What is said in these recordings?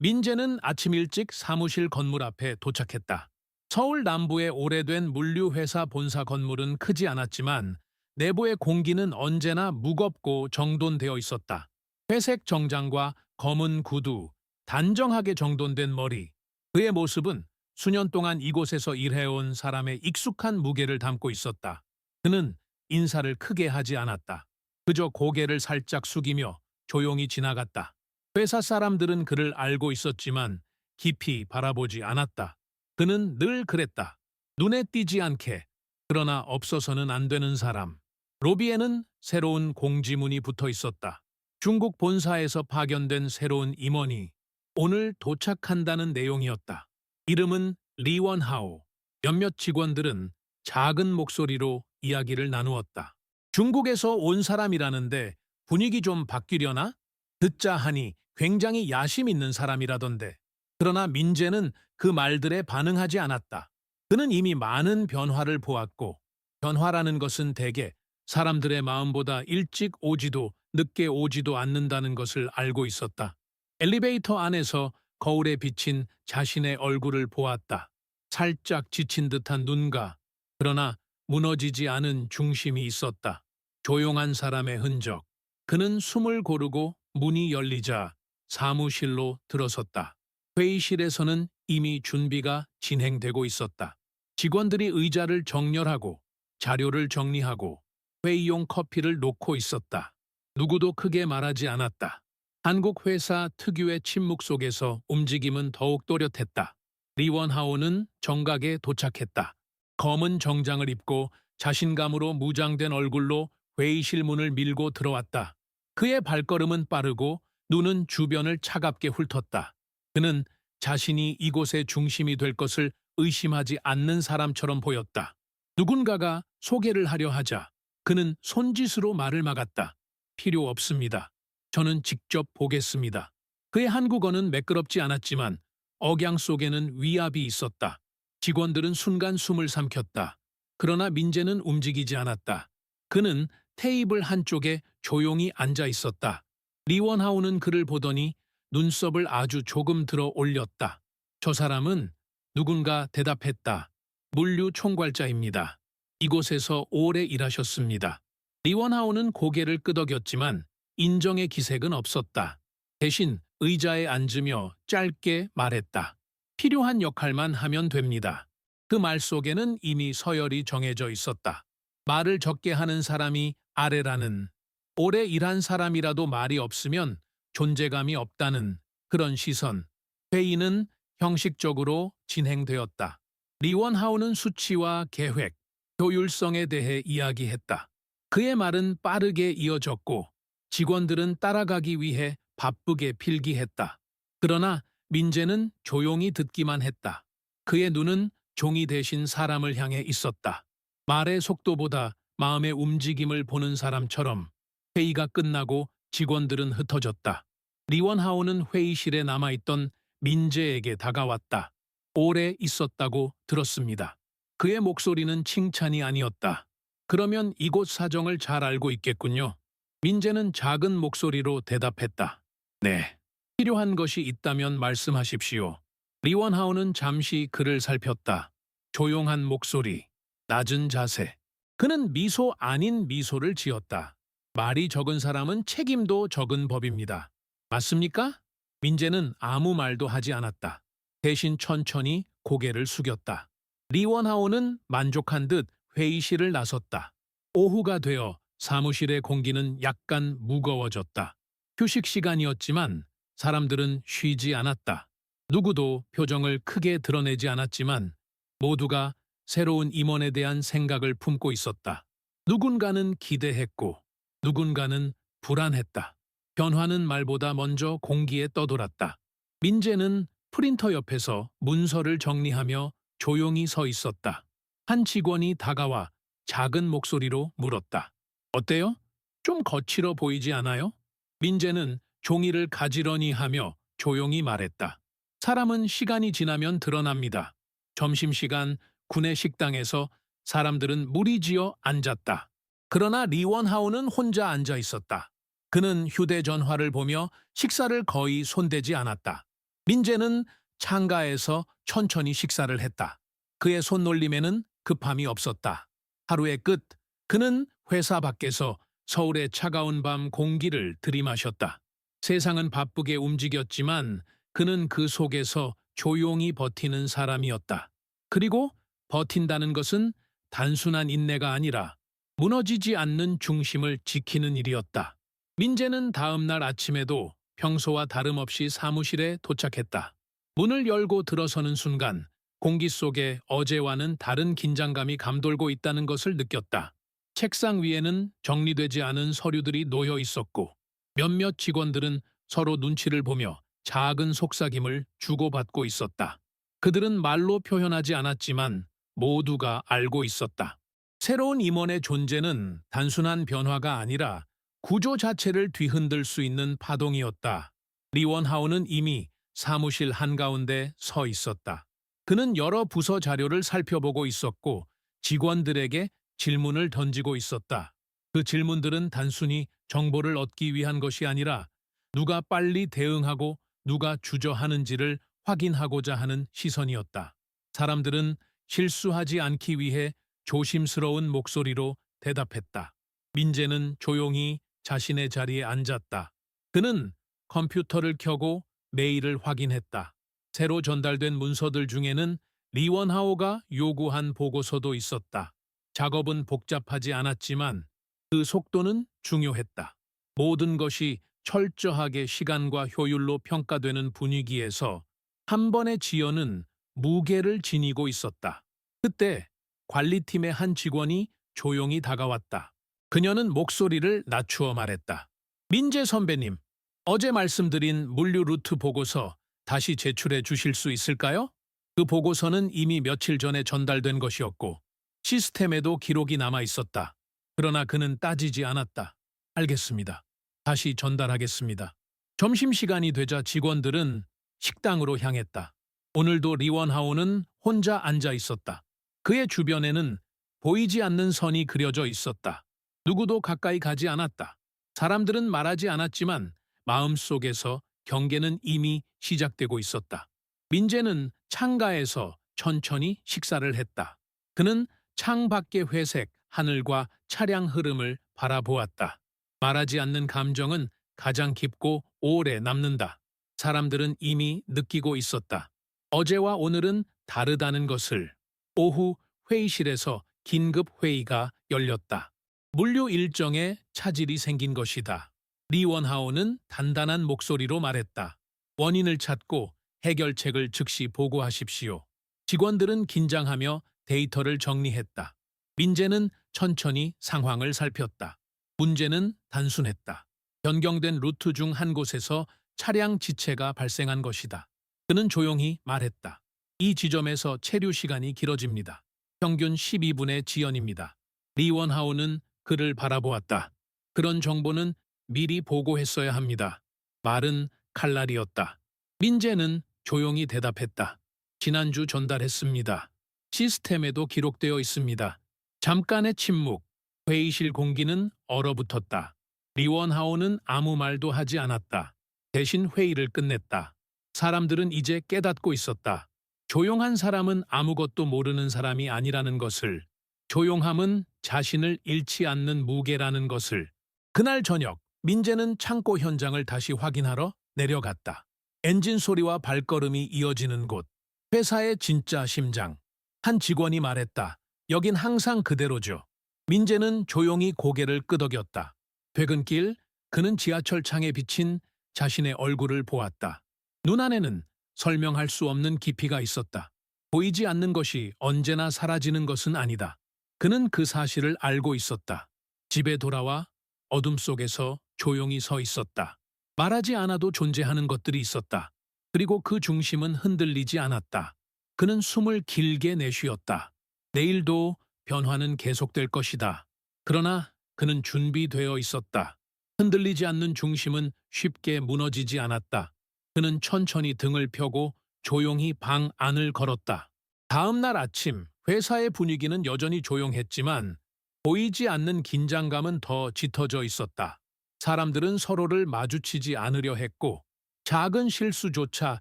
민재는 아침 일찍 사무실 건물 앞에 도착했다. 서울 남부의 오래된 물류회사 본사 건물은 크지 않았지만 내부의 공기는 언제나 무겁고 정돈되어 있었다. 회색 정장과 검은 구두, 단정하게 정돈된 머리. 그의 모습은 수년 동안 이곳에서 일해온 사람의 익숙한 무게를 담고 있었다. 그는 인사를 크게 하지 않았다. 그저 고개를 살짝 숙이며 조용히 지나갔다. 회사 사람들은 그를 알고 있었지만 깊이 바라보지 않았다. 그는 늘 그랬다. 눈에 띄지 않게. 그러나 없어서는 안 되는 사람. 로비에는 새로운 공지문이 붙어 있었다. 중국 본사에서 파견된 새로운 임원이 오늘 도착한다는 내용이었다. 이름은 리원하오. 몇몇 직원들은 작은 목소리로 이야기를 나누었다. 중국에서 온 사람이라는데 분위기 좀 바뀌려나? 듣자 하니 굉장히 야심 있는 사람이라던데. 그러나 민재는 그 말들에 반응하지 않았다. 그는 이미 많은 변화를 보았고, 변화라는 것은 대개 사람들의 마음보다 일찍 오지도 늦게 오지도 않는다는 것을 알고 있었다. 엘리베이터 안에서 거울에 비친 자신의 얼굴을 보았다. 살짝 지친 듯한 눈과, 그러나 무너지지 않은 중심이 있었다. 조용한 사람의 흔적. 그는 숨을 고르고 문이 열리자 사무실로 들어섰다. 회의실에서는 이미 준비가 진행되고 있었다. 직원들이 의자를 정렬하고 자료를 정리하고 회의용 커피를 놓고 있었다. 누구도 크게 말하지 않았다. 한국 회사 특유의 침묵 속에서 움직임은 더욱 또렷했다. 리원하오는 정각에 도착했다. 검은 정장을 입고 자신감으로 무장된 얼굴로 회의실 문을 밀고 들어왔다. 그의 발걸음은 빠르고 눈은 주변을 차갑게 훑었다. 그는 자신이 이곳의 중심이 될 것을 의심하지 않는 사람처럼 보였다. 누군가가 소개를 하려 하자 그는 손짓으로 말을 막았다. 필요 없습니다. 저는 직접 보겠습니다. 그의 한국어는 매끄럽지 않았지만 억양 속에는 위압이 있었다. 직원들은 순간 숨을 삼켰다. 그러나 민재는 움직이지 않았다. 그는 테이블 한쪽에 조용히 앉아 있었다. 리원하오는 그를 보더니 눈썹을 아주 조금 들어 올렸다. 저 사람은 누군가 대답했다. 물류 총괄자입니다. 이곳에서 오래 일하셨습니다. 리원하오는 고개를 끄덕였지만 인정의 기색은 없었다. 대신 의자에 앉으며 짧게 말했다. 필요한 역할만 하면 됩니다. 그 말 속에는 이미 서열이 정해져 있었다. 말을 적게 하는 사람이 아래라는, 오래 일한 사람이라도 말이 없으면 존재감이 없다는 그런 시선. 회의는 형식적으로 진행되었다. 리원하오는 수치와 계획, 효율성에 대해 이야기했다. 그의 말은 빠르게 이어졌고 직원들은 따라가기 위해 바쁘게 필기했다. 그러나 민재는 조용히 듣기만 했다. 그의 눈은 종이 대신 사람을 향해 있었다. 말의 속도보다 마음의 움직임을 보는 사람처럼. 회의가 끝나고 직원들은 흩어졌다. 리원하오는 회의실에 남아있던 민재에게 다가왔다. 오래 있었다고 들었습니다. 그의 목소리는 칭찬이 아니었다. 그러면 이곳 사정을 잘 알고 있겠군요. 민재는 작은 목소리로 대답했다. 네. 필요한 것이 있다면 말씀하십시오. 리원하오는 잠시 그를 살폈다. 조용한 목소리, 낮은 자세. 그는 미소 아닌 미소를 지었다. 말이 적은 사람은 책임도 적은 법입니다. 맞습니까? 민재는 아무 말도 하지 않았다. 대신 천천히 고개를 숙였다. 리원하오는 만족한 듯 회의실을 나섰다. 오후가 되어 사무실의 공기는 약간 무거워졌다. 휴식 시간이었지만 사람들은 쉬지 않았다. 누구도 표정을 크게 드러내지 않았지만 모두가 새로운 임원에 대한 생각을 품고 있었다. 누군가는 기대했고 누군가는 불안했다. 변화는 말보다 먼저 공기에 떠돌았다. 민재는 프린터 옆에서 문서를 정리하며 조용히 서 있었다. 한 직원이 다가와 작은 목소리로 물었다. 어때요? 좀 거칠어 보이지 않아요? 민재는 종이를 가지런히 하며 조용히 말했다. 사람은 시간이 지나면 드러납니다. 점심시간 구내 식당에서 사람들은 무리지어 앉았다. 그러나 리원하오는 혼자 앉아 있었다. 그는 휴대전화를 보며 식사를 거의 손대지 않았다. 민재는 창가에서 천천히 식사를 했다. 그의 손놀림에는 급함이 없었다. 하루의 끝, 그는 회사 밖에서 서울의 차가운 밤 공기를 들이마셨다. 세상은 바쁘게 움직였지만 그는 그 속에서 조용히 버티는 사람이었다. 그리고 버틴다는 것은 단순한 인내가 아니라 무너지지 않는 중심을 지키는 일이었다. 민재는 다음 날 아침에도 평소와 다름없이 사무실에 도착했다. 문을 열고 들어서는 순간 공기 속에 어제와는 다른 긴장감이 감돌고 있다는 것을 느꼈다. 책상 위에는 정리되지 않은 서류들이 놓여 있었고 몇몇 직원들은 서로 눈치를 보며 작은 속삭임을 주고받고 있었다. 그들은 말로 표현하지 않았지만 모두가 알고 있었다. 새로운 임원의 존재는 단순한 변화가 아니라 구조 자체를 뒤흔들 수 있는 파동이었다. 리원하우는 이미 사무실 한가운데 서 있었다. 그는 여러 부서 자료를 살펴보고 있었고 직원들에게 질문을 던지고 있었다. 그 질문들은 단순히 정보를 얻기 위한 것이 아니라 누가 빨리 대응하고 누가 주저하는지를 확인하고자 하는 시선이었다. 사람들은 실수하지 않기 위해 조심스러운 목소리로 대답했다. 민재는 조용히 자신의 자리에 앉았다. 그는 컴퓨터를 켜고 메일을 확인했다. 새로 전달된 문서들 중에는 리원하오가 요구한 보고서도 있었다. 작업은 복잡하지 않았지만 그 속도는 중요했다. 모든 것이 철저하게 시간과 효율로 평가되는 분위기에서 한 번의 지연은 무게를 지니고 있었다. 그때 관리팀의 한 직원이 조용히 다가왔다. 그녀는 목소리를 낮추어 말했다. 민재 선배님, 어제 말씀드린 물류 루트 보고서 다시 제출해 주실 수 있을까요? 그 보고서는 이미 며칠 전에 전달된 것이었고 시스템에도 기록이 남아 있었다. 그러나 그는 따지지 않았다. 알겠습니다. 다시 전달하겠습니다. 점심시간이 되자 직원들은 식당으로 향했다. 오늘도 리원하오는 혼자 앉아 있었다. 그의 주변에는 보이지 않는 선이 그려져 있었다. 누구도 가까이 가지 않았다. 사람들은 말하지 않았지만 마음속에서 경계는 이미 시작되고 있었다. 민재는 창가에서 천천히 식사를 했다. 그는 창 밖의 회색, 하늘과 차량 흐름을 바라보았다. 말하지 않는 감정은 가장 깊고 오래 남는다. 사람들은 이미 느끼고 있었다. 어제와 오늘은 다르다는 것을. 오후 회의실에서 긴급 회의가 열렸다. 물류 일정에 차질이 생긴 것이다. 리원하오는 단단한 목소리로 말했다. 원인을 찾고 해결책을 즉시 보고하십시오. 직원들은 긴장하며 데이터를 정리했다. 민재는 천천히 상황을 살폈다. 문제는 단순했다. 변경된 루트 중 한 곳에서 차량 지체가 발생한 것이다. 그는 조용히 말했다. 이 지점에서 체류 시간이 길어집니다. 평균 12분의 지연입니다. 리원하오는 그를 바라보았다. 그런 정보는 미리 보고했어야 합니다. 말은 칼날이었다. 민재는 조용히 대답했다. 지난주 전달했습니다. 시스템에도 기록되어 있습니다. 잠깐의 침묵, 회의실 공기는 얼어붙었다. 리원하오는 아무 말도 하지 않았다. 대신 회의를 끝냈다. 사람들은 이제 깨닫고 있었다. 조용한 사람은 아무것도 모르는 사람이 아니라는 것을, 조용함은 자신을 잃지 않는 무게라는 것을. 그날 저녁, 민재는 창고 현장을 다시 확인하러 내려갔다. 엔진 소리와 발걸음이 이어지는 곳, 회사의 진짜 심장. 한 직원이 말했다. 여긴 항상 그대로죠. 민재는 조용히 고개를 끄덕였다. 퇴근길, 그는 지하철 창에 비친 자신의 얼굴을 보았다. 눈 안에는 설명할 수 없는 깊이가 있었다. 보이지 않는 것이 언제나 사라지는 것은 아니다. 그는 그 사실을 알고 있었다. 집에 돌아와 어둠 속에서 조용히 서 있었다. 말하지 않아도 존재하는 것들이 있었다. 그리고 그 중심은 흔들리지 않았다. 그는 숨을 길게 내쉬었다. 내일도 변화는 계속될 것이다. 그러나 그는 준비되어 있었다. 흔들리지 않는 중심은 쉽게 무너지지 않았다. 그는 천천히 등을 펴고 조용히 방 안을 걸었다. 다음 날 아침, 회사의 분위기는 여전히 조용했지만 보이지 않는 긴장감은 더 짙어져 있었다. 사람들은 서로를 마주치지 않으려 했고 작은 실수조차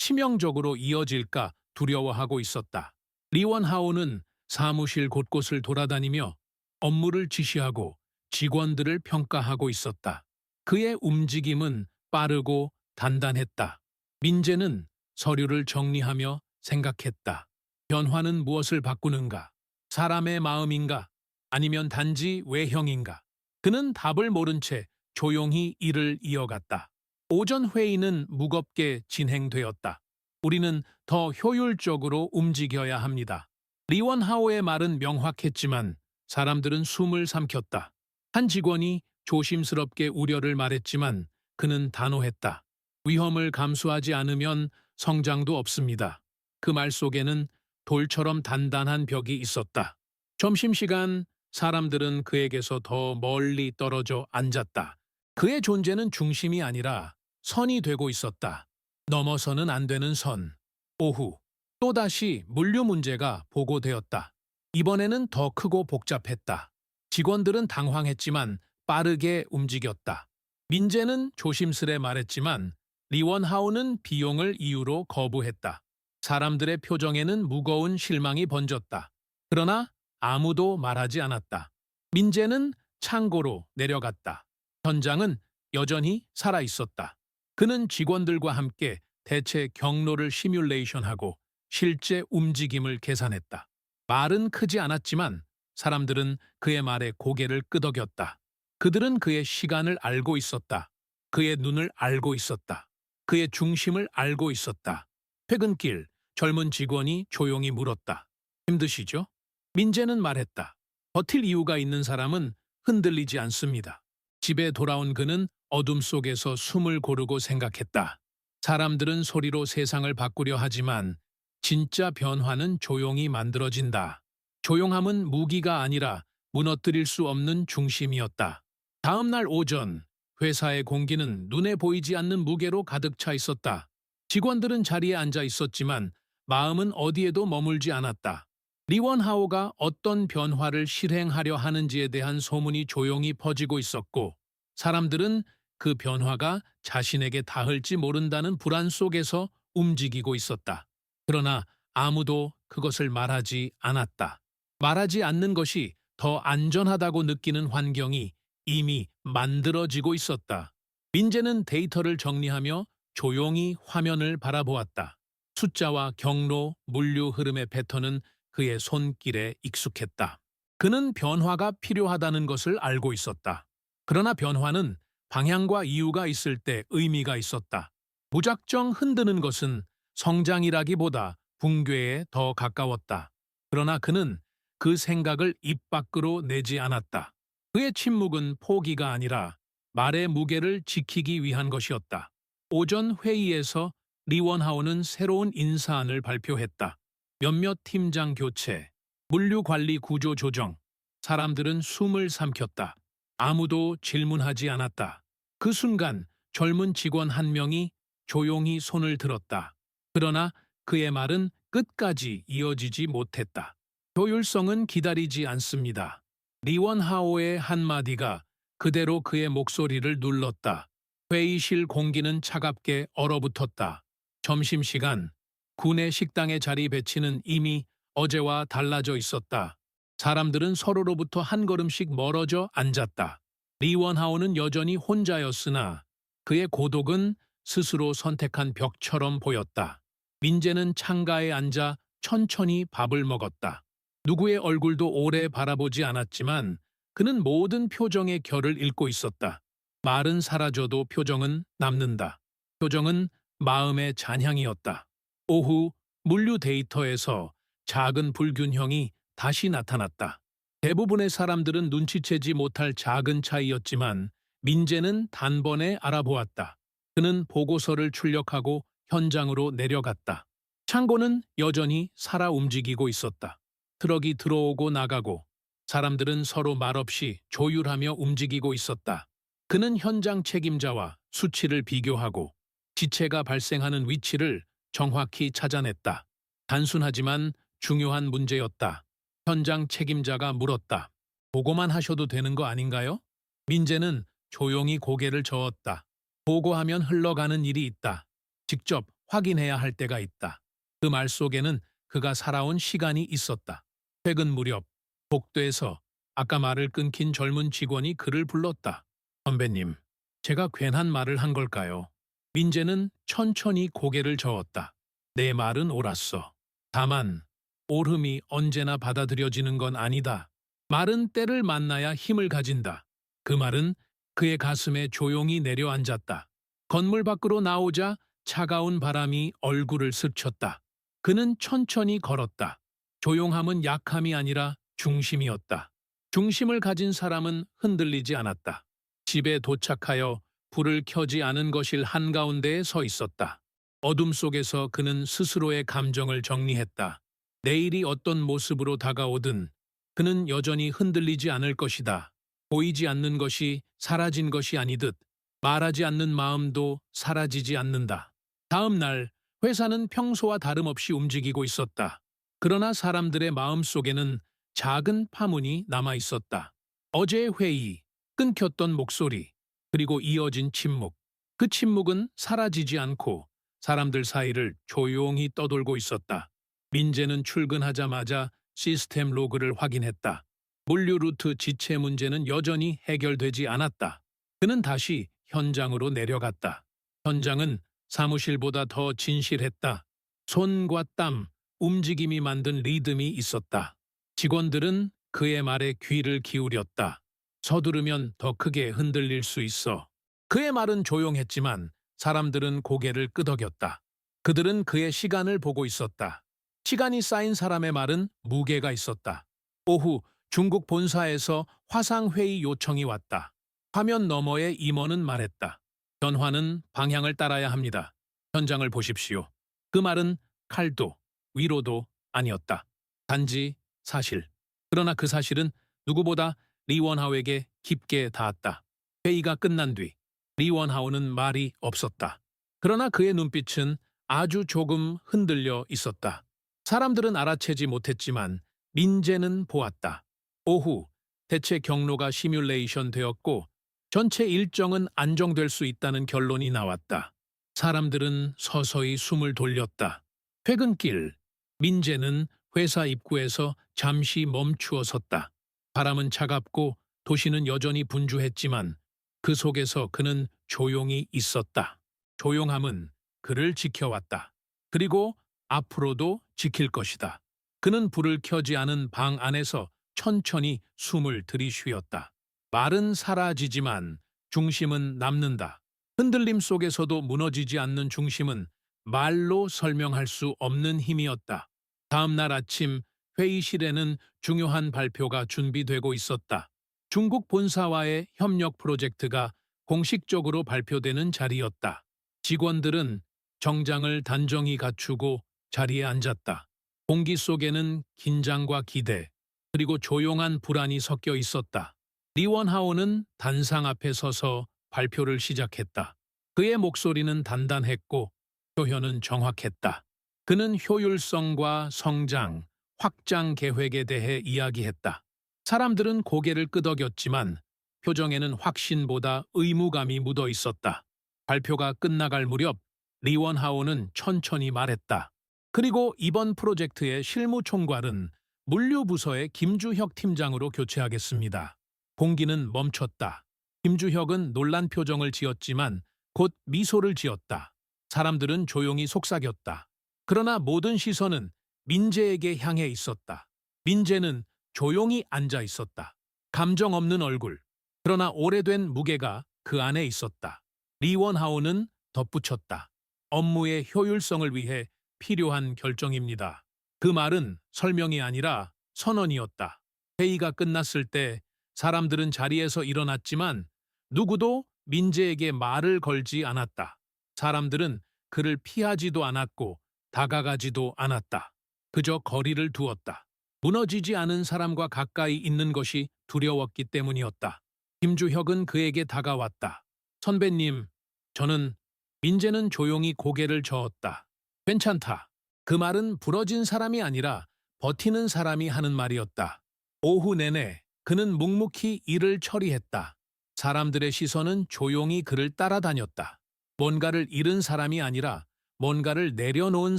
치명적으로 이어질까 두려워하고 있었다. 리원하오는 사무실 곳곳을 돌아다니며 업무를 지시하고 직원들을 평가하고 있었다. 그의 움직임은 빠르고 단단했다. 민재는 서류를 정리하며 생각했다. 변화는 무엇을 바꾸는가? 사람의 마음인가? 아니면 단지 외형인가? 그는 답을 모른 채 조용히 일을 이어갔다. 오전 회의는 무겁게 진행되었다. 우리는 더 효율적으로 움직여야 합니다. 리원하오의 말은 명확했지만 사람들은 숨을 삼켰다. 한 직원이 조심스럽게 우려를 말했지만 그는 단호했다. 위험을 감수하지 않으면 성장도 없습니다. 그 말 속에는 돌처럼 단단한 벽이 있었다. 점심시간 사람들은 그에게서 더 멀리 떨어져 앉았다. 그의 존재는 중심이 아니라 선이 되고 있었다. 넘어서는 안 되는 선. 오후, 또다시 물류 문제가 보고되었다. 이번에는 더 크고 복잡했다. 직원들은 당황했지만 빠르게 움직였다. 민재는 조심스레 말했지만 리원하오는 비용을 이유로 거부했다. 사람들의 표정에는 무거운 실망이 번졌다. 그러나 아무도 말하지 않았다. 민재는 창고로 내려갔다. 현장은 여전히 살아있었다. 그는 직원들과 함께 대체 경로를 시뮬레이션하고 실제 움직임을 계산했다. 말은 크지 않았지만 사람들은 그의 말에 고개를 끄덕였다. 그들은 그의 시간을 알고 있었다. 그의 눈을 알고 있었다. 그의 중심을 알고 있었다. 퇴근길 젊은 직원이 조용히 물었다. 힘드시죠? 민재는 말했다. 버틸 이유가 있는 사람은 흔들리지 않습니다. 집에 돌아온 그는 어둠 속에서 숨을 고르고 생각했다. 사람들은 소리로 세상을 바꾸려 하지만 진짜 변화는 조용히 만들어진다. 조용함은 무기가 아니라 무너뜨릴 수 없는 중심이었다. 다음 날 오전, 회사의 공기는 눈에 보이지 않는 무게로 가득 차 있었다. 직원들은 자리에 앉아 있었지만 마음은 어디에도 머물지 않았다. 리원하오가 어떤 변화를 실행하려 하는지에 대한 소문이 조용히 퍼지고 있었고 사람들은 그 변화가 자신에게 닿을지 모른다는 불안 속에서 움직이고 있었다. 그러나 아무도 그것을 말하지 않았다. 말하지 않는 것이 더 안전하다고 느끼는 환경이 이미 만들어지고 있었다. 민재는 데이터를 정리하며 조용히 화면을 바라보았다. 숫자와 경로, 물류 흐름의 패턴은 그의 손길에 익숙했다. 그는 변화가 필요하다는 것을 알고 있었다. 그러나 변화는 방향과 이유가 있을 때 의미가 있었다. 무작정 흔드는 것은 성장이라기보다 붕괴에 더 가까웠다. 그러나 그는 그 생각을 입 밖으로 내지 않았다. 그의 침묵은 포기가 아니라 말의 무게를 지키기 위한 것이었다. 오전 회의에서 리원하오는 새로운 인사안을 발표했다. 몇몇 팀장 교체, 물류 관리 구조 조정. 사람들은 숨을 삼켰다. 아무도 질문하지 않았다. 그 순간 젊은 직원 한 명이 조용히 손을 들었다. 그러나 그의 말은 끝까지 이어지지 못했다. 효율성은 기다리지 않습니다. 리원하오의 한마디가 그대로 그의 목소리를 눌렀다. 회의실 공기는 차갑게 얼어붙었다. 점심시간, 군의 식당의 자리 배치는 이미 어제와 달라져 있었다. 사람들은 서로로부터 한 걸음씩 멀어져 앉았다. 리원하오는 여전히 혼자였으나 그의 고독은 스스로 선택한 벽처럼 보였다. 민재는 창가에 앉아 천천히 밥을 먹었다. 누구의 얼굴도 오래 바라보지 않았지만 그는 모든 표정의 결을 읽고 있었다. 말은 사라져도 표정은 남는다. 표정은 마음의 잔향이었다. 오후 물류 데이터에서 작은 불균형이 다시 나타났다. 대부분의 사람들은 눈치채지 못할 작은 차이였지만 민재는 단번에 알아보았다. 그는 보고서를 출력하고 현장으로 내려갔다. 창고는 여전히 살아 움직이고 있었다. 트럭이 들어오고 나가고 사람들은 서로 말없이 조율하며 움직이고 있었다. 그는 현장 책임자와 수치를 비교하고 지체가 발생하는 위치를 정확히 찾아냈다. 단순하지만 중요한 문제였다. 현장 책임자가 물었다. 보고만 하셔도 되는 거 아닌가요? 민재는 조용히 고개를 저었다. 보고하면 흘러가는 일이 있다. 직접 확인해야 할 때가 있다. 그 말 속에는 그가 살아온 시간이 있었다. 퇴근 무렵 복도에서 아까 말을 끊긴 젊은 직원이 그를 불렀다. 선배님, 제가 괜한 말을 한 걸까요? 민재는 천천히 고개를 저었다. 내 말은 옳았어. 다만 옳음이 언제나 받아들여지는 건 아니다. 말은 때를 만나야 힘을 가진다. 그 말은 그의 가슴에 조용히 내려앉았다. 건물 밖으로 나오자 차가운 바람이 얼굴을 스쳤다. 그는 천천히 걸었다. 조용함은 약함이 아니라 중심이었다. 중심을 가진 사람은 흔들리지 않았다. 집에 도착하여 불을 켜지 않은 거실 한가운데에 서 있었다. 어둠 속에서 그는 스스로의 감정을 정리했다. 내일이 어떤 모습으로 다가오든 그는 여전히 흔들리지 않을 것이다. 보이지 않는 것이 사라진 것이 아니듯 말하지 않는 마음도 사라지지 않는다. 다음 날 회사는 평소와 다름없이 움직이고 있었다. 그러나 사람들의 마음 속에는 작은 파문이 남아 있었다. 어제의 회의, 끊겼던 목소리, 그리고 이어진 침묵. 그 침묵은 사라지지 않고 사람들 사이를 조용히 떠돌고 있었다. 민재는 출근하자마자 시스템 로그를 확인했다. 물류 루트 지체 문제는 여전히 해결되지 않았다. 그는 다시 현장으로 내려갔다. 현장은 사무실보다 더 진실했다. 손과 땀, 움직임이 만든 리듬이 있었다. 직원들은 그의 말에 귀를 기울였다. 서두르면 더 크게 흔들릴 수 있어. 그의 말은 조용했지만 사람들은 고개를 끄덕였다. 그들은 그의 시간을 보고 있었다. 시간이 쌓인 사람의 말은 무게가 있었다. 오후 중국 본사에서 화상회의 요청이 왔다. 화면 너머의 임원은 말했다. 변화는 방향을 따라야 합니다. 현장을 보십시오. 그 말은 칼도 위로도 아니었다. 단지 사실. 그러나 그 사실은 누구보다 리원하오에게 깊게 닿았다. 회의가 끝난 뒤 리원하오는 말이 없었다. 그러나 그의 눈빛은 아주 조금 흔들려 있었다. 사람들은 알아채지 못했지만 민재는 보았다. 오후 대체 경로가 시뮬레이션 되었고 전체 일정은 안정될 수 있다는 결론이 나왔다. 사람들은 서서히 숨을 돌렸다. 퇴근길, 민재는 회사 입구에서 잠시 멈추어 섰다. 바람은 차갑고 도시는 여전히 분주했지만 그 속에서 그는 조용히 있었다. 조용함은 그를 지켜왔다. 그리고 앞으로도 지킬 것이다. 그는 불을 켜지 않은 방 안에서 천천히 숨을 들이쉬었다. 말은 사라지지만 중심은 남는다. 흔들림 속에서도 무너지지 않는 중심은 말로 설명할 수 없는 힘이었다. 다음 날 아침 회의실에는 중요한 발표가 준비되고 있었다. 중국 본사와의 협력 프로젝트가 공식적으로 발표되는 자리였다. 직원들은 정장을 단정히 갖추고 자리에 앉았다. 공기 속에는 긴장과 기대, 그리고 조용한 불안이 섞여 있었다. 리원하오는 단상 앞에 서서 발표를 시작했다. 그의 목소리는 단단했고 표현은 정확했다. 그는 효율성과 성장, 확장 계획에 대해 이야기했다. 사람들은 고개를 끄덕였지만 표정에는 확신보다 의무감이 묻어 있었다. 발표가 끝나갈 무렵 리원하오는 천천히 말했다. 그리고 이번 프로젝트의 실무 총괄은 물류부서의 김주혁 팀장으로 교체하겠습니다. 공기는 멈췄다. 김주혁은 놀란 표정을 지었지만 곧 미소를 지었다. 사람들은 조용히 속삭였다. 그러나 모든 시선은 민재에게 향해 있었다. 민재는 조용히 앉아 있었다. 감정 없는 얼굴. 그러나 오래된 무게가 그 안에 있었다. 리원하오는 덧붙였다. 업무의 효율성을 위해 필요한 결정입니다. 그 말은 설명이 아니라 선언이었다. 회의가 끝났을 때 사람들은 자리에서 일어났지만 누구도 민재에게 말을 걸지 않았다. 사람들은 그를 피하지도 않았고 다가가지도 않았다. 그저 거리를 두었다. 무너지지 않은 사람과 가까이 있는 것이 두려웠기 때문이었다. 김주혁은 그에게 다가왔다. 선배님, 저는 민재는 조용히 고개를 저었다. 괜찮다. 그 말은 부러진 사람이 아니라 버티는 사람이 하는 말이었다. 오후 내내 그는 묵묵히 일을 처리했다. 사람들의 시선은 조용히 그를 따라다녔다. 뭔가를 잃은 사람이 아니라 뭔가를 내려놓은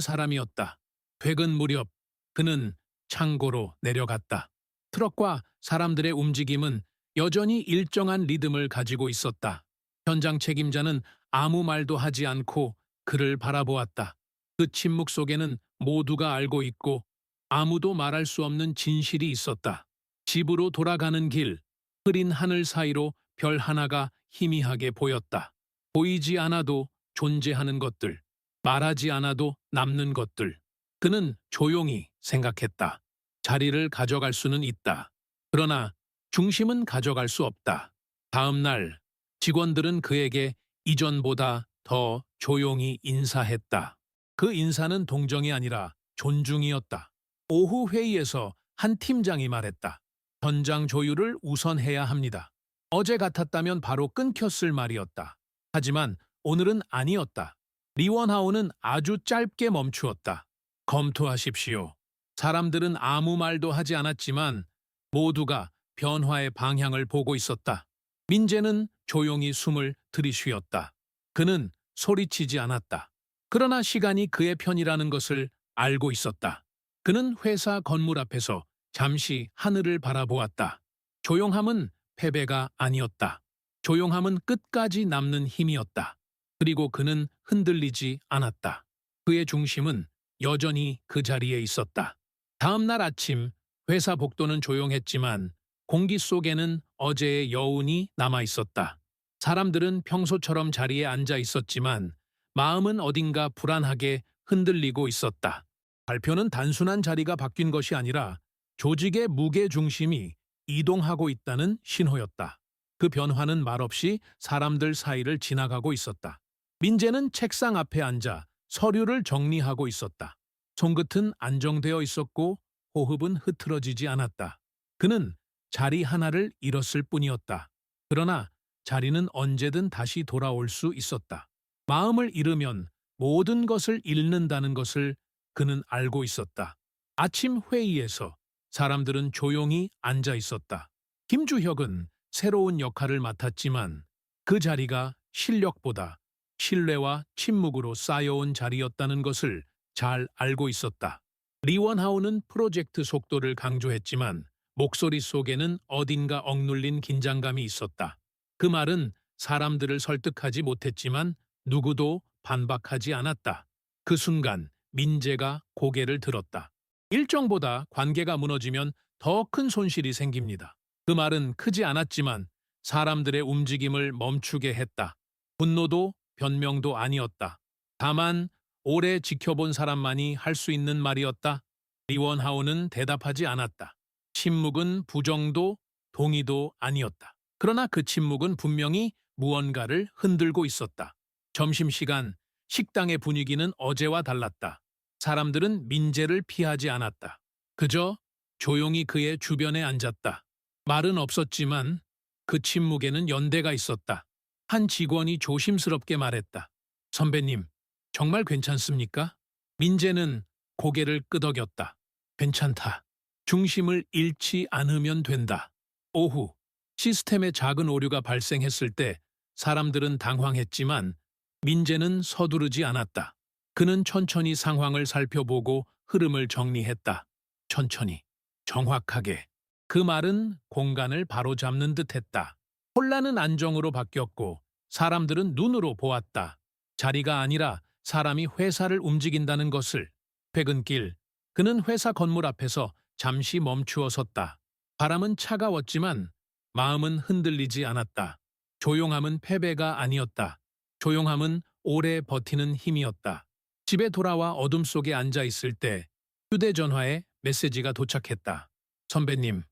사람이었다. 퇴근 무렵 그는 창고로 내려갔다. 트럭과 사람들의 움직임은 여전히 일정한 리듬을 가지고 있었다. 현장 책임자는 아무 말도 하지 않고 그를 바라보았다. 그 침묵 속에는 모두가 알고 있고 아무도 말할 수 없는 진실이 있었다. 집으로 돌아가는 길, 흐린 하늘 사이로 별 하나가 희미하게 보였다. 보이지 않아도 존재하는 것들, 말하지 않아도 남는 것들. 그는 조용히 생각했다. 자리를 가져갈 수는 있다. 그러나 중심은 가져갈 수 없다. 다음 날 직원들은 그에게 이전보다 더 조용히 인사했다. 그 인사는 동정이 아니라 존중이었다. 오후 회의에서 한 팀장이 말했다. 현장 조율을 우선해야 합니다. 어제 같았다면 바로 끊겼을 말이었다. 하지만 오늘은 아니었다. 리원하우는 아주 짧게 멈추었다. 검토하십시오. 사람들은 아무 말도 하지 않았지만 모두가 변화의 방향을 보고 있었다. 민재는 조용히 숨을 들이쉬었다. 그는 소리치지 않았다. 그러나 시간이 그의 편이라는 것을 알고 있었다. 그는 회사 건물 앞에서 잠시 하늘을 바라보았다. 조용함은 패배가 아니었다. 조용함은 끝까지 남는 힘이었다. 그리고 그는 흔들리지 않았다. 그의 중심은 여전히 그 자리에 있었다. 다음 날 아침 회사 복도는 조용했지만 공기 속에는 어제의 여운이 남아 있었다. 사람들은 평소처럼 자리에 앉아 있었지만 마음은 어딘가 불안하게 흔들리고 있었다. 발표는 단순한 자리가 바뀐 것이 아니라 조직의 무게 중심이 이동하고 있다는 신호였다. 그 변화는 말없이 사람들 사이를 지나가고 있었다. 민재는 책상 앞에 앉아 서류를 정리하고 있었다. 손끝은 안정되어 있었고 호흡은 흐트러지지 않았다. 그는 자리 하나를 잃었을 뿐이었다. 그러나 자리는 언제든 다시 돌아올 수 있었다. 마음을 잃으면 모든 것을 잃는다는 것을 그는 알고 있었다. 아침 회의에서 사람들은 조용히 앉아 있었다. 김주혁은 새로운 역할을 맡았지만 그 자리가 실력보다 신뢰와 침묵으로 쌓여온 자리였다는 것을 잘 알고 있었다. 리원하우는 프로젝트 속도를 강조했지만 목소리 속에는 어딘가 억눌린 긴장감이 있었다. 그 말은 사람들을 설득하지 못했지만 누구도 반박하지 않았다. 그 순간 민재가 고개를 들었다. 일정보다 관계가 무너지면 더 큰 손실이 생깁니다. 그 말은 크지 않았지만 사람들의 움직임을 멈추게 했다. 분노도 변명도 아니었다. 다만 오래 지켜본 사람만이 할 수 있는 말이었다. 리원하우는 대답하지 않았다. 침묵은 부정도 동의도 아니었다. 그러나 그 침묵은 분명히 무언가를 흔들고 있었다. 점심시간 식당의 분위기는 어제와 달랐다. 사람들은 민재를 피하지 않았다. 그저 조용히 그의 주변에 앉았다. 말은 없었지만 그 침묵에는 연대가 있었다. 한 직원이 조심스럽게 말했다. 선배님, 정말 괜찮습니까? 민재는 고개를 끄덕였다. 괜찮다. 중심을 잃지 않으면 된다. 오후, 시스템에 작은 오류가 발생했을 때 사람들은 당황했지만 민재는 서두르지 않았다. 그는 천천히 상황을 살펴보고 흐름을 정리했다. 천천히, 정확하게. 그 말은 공간을 바로잡는 듯했다. 혼란은 안정으로 바뀌었고 사람들은 눈으로 보았다. 자리가 아니라 사람이 회사를 움직인다는 것을. 퇴근길, 그는 회사 건물 앞에서 잠시 멈추어 섰다. 바람은 차가웠지만 마음은 흔들리지 않았다. 조용함은 패배가 아니었다. 조용함은 오래 버티는 힘이었다. 집에 돌아와 어둠 속에 앉아 있을 때 휴대전화에 메시지가 도착했다. 선배님,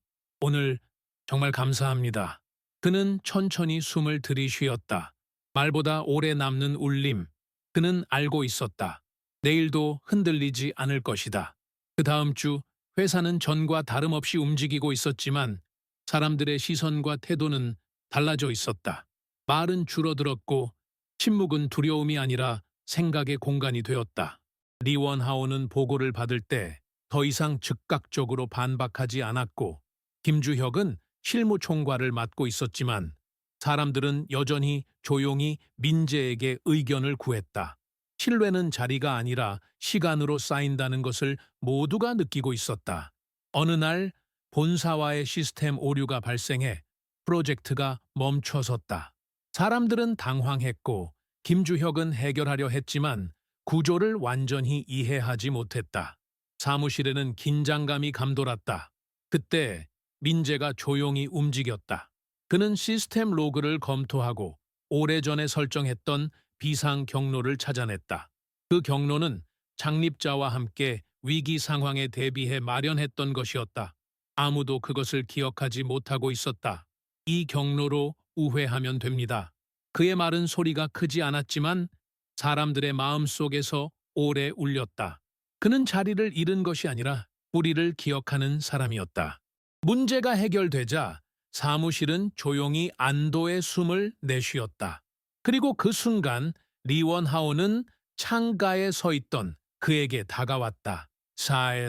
오늘 정말 감사합니다. 그는 천천히 숨을 들이쉬었다. 말보다 오래 남는 울림. 그는 알고 있었다. 내일도 흔들리지 않을 것이다. 그 다음 주 회사는 전과 다름없이 움직이고 있었지만 사람들의 시선과 태도는 달라져 있었다. 말은 줄어들었고 침묵은 두려움이 아니라 생각의 공간이 되었다. 리원하우는 보고를 받을 때 더 이상 즉각적으로 반박하지 않았고 김주혁은 실무총괄을 맡고 있었지만 사람들은 여전히 조용히 민재에게 의견을 구했다. 신뢰는 자리가 아니라 시간으로 쌓인다는 것을 모두가 느끼고 있었다. 어느 날 본사와의 시스템 오류가 발생해 프로젝트가 멈춰섰다. 사람들은 당황했고 김주혁은 해결하려 했지만 구조를 완전히 이해하지 못했다. 사무실에는 긴장감이 감돌았다. 그때 민재가 조용히 움직였다. 그는 시스템 로그를 검토하고 오래전에 설정했던 비상 경로를 찾아냈다. 그 경로는 창립자와 함께 위기 상황에 대비해 마련했던 것이었다. 아무도 그것을 기억하지 못하고 있었다. 이 경로로 우회하면 됩니다. 그의 말은 소리가 크지 않았지만 사람들의 마음 속에서 오래 울렸다. 그는 자리를 잃은 것이 아니라 뿌리를 기억하는 사람이었다. 문제가 해결되자 사무실은 조용히 안도의 숨을 내쉬었다. 그리고 그 순간 리원하오는 창가에 서 있던 그에게 다가왔다.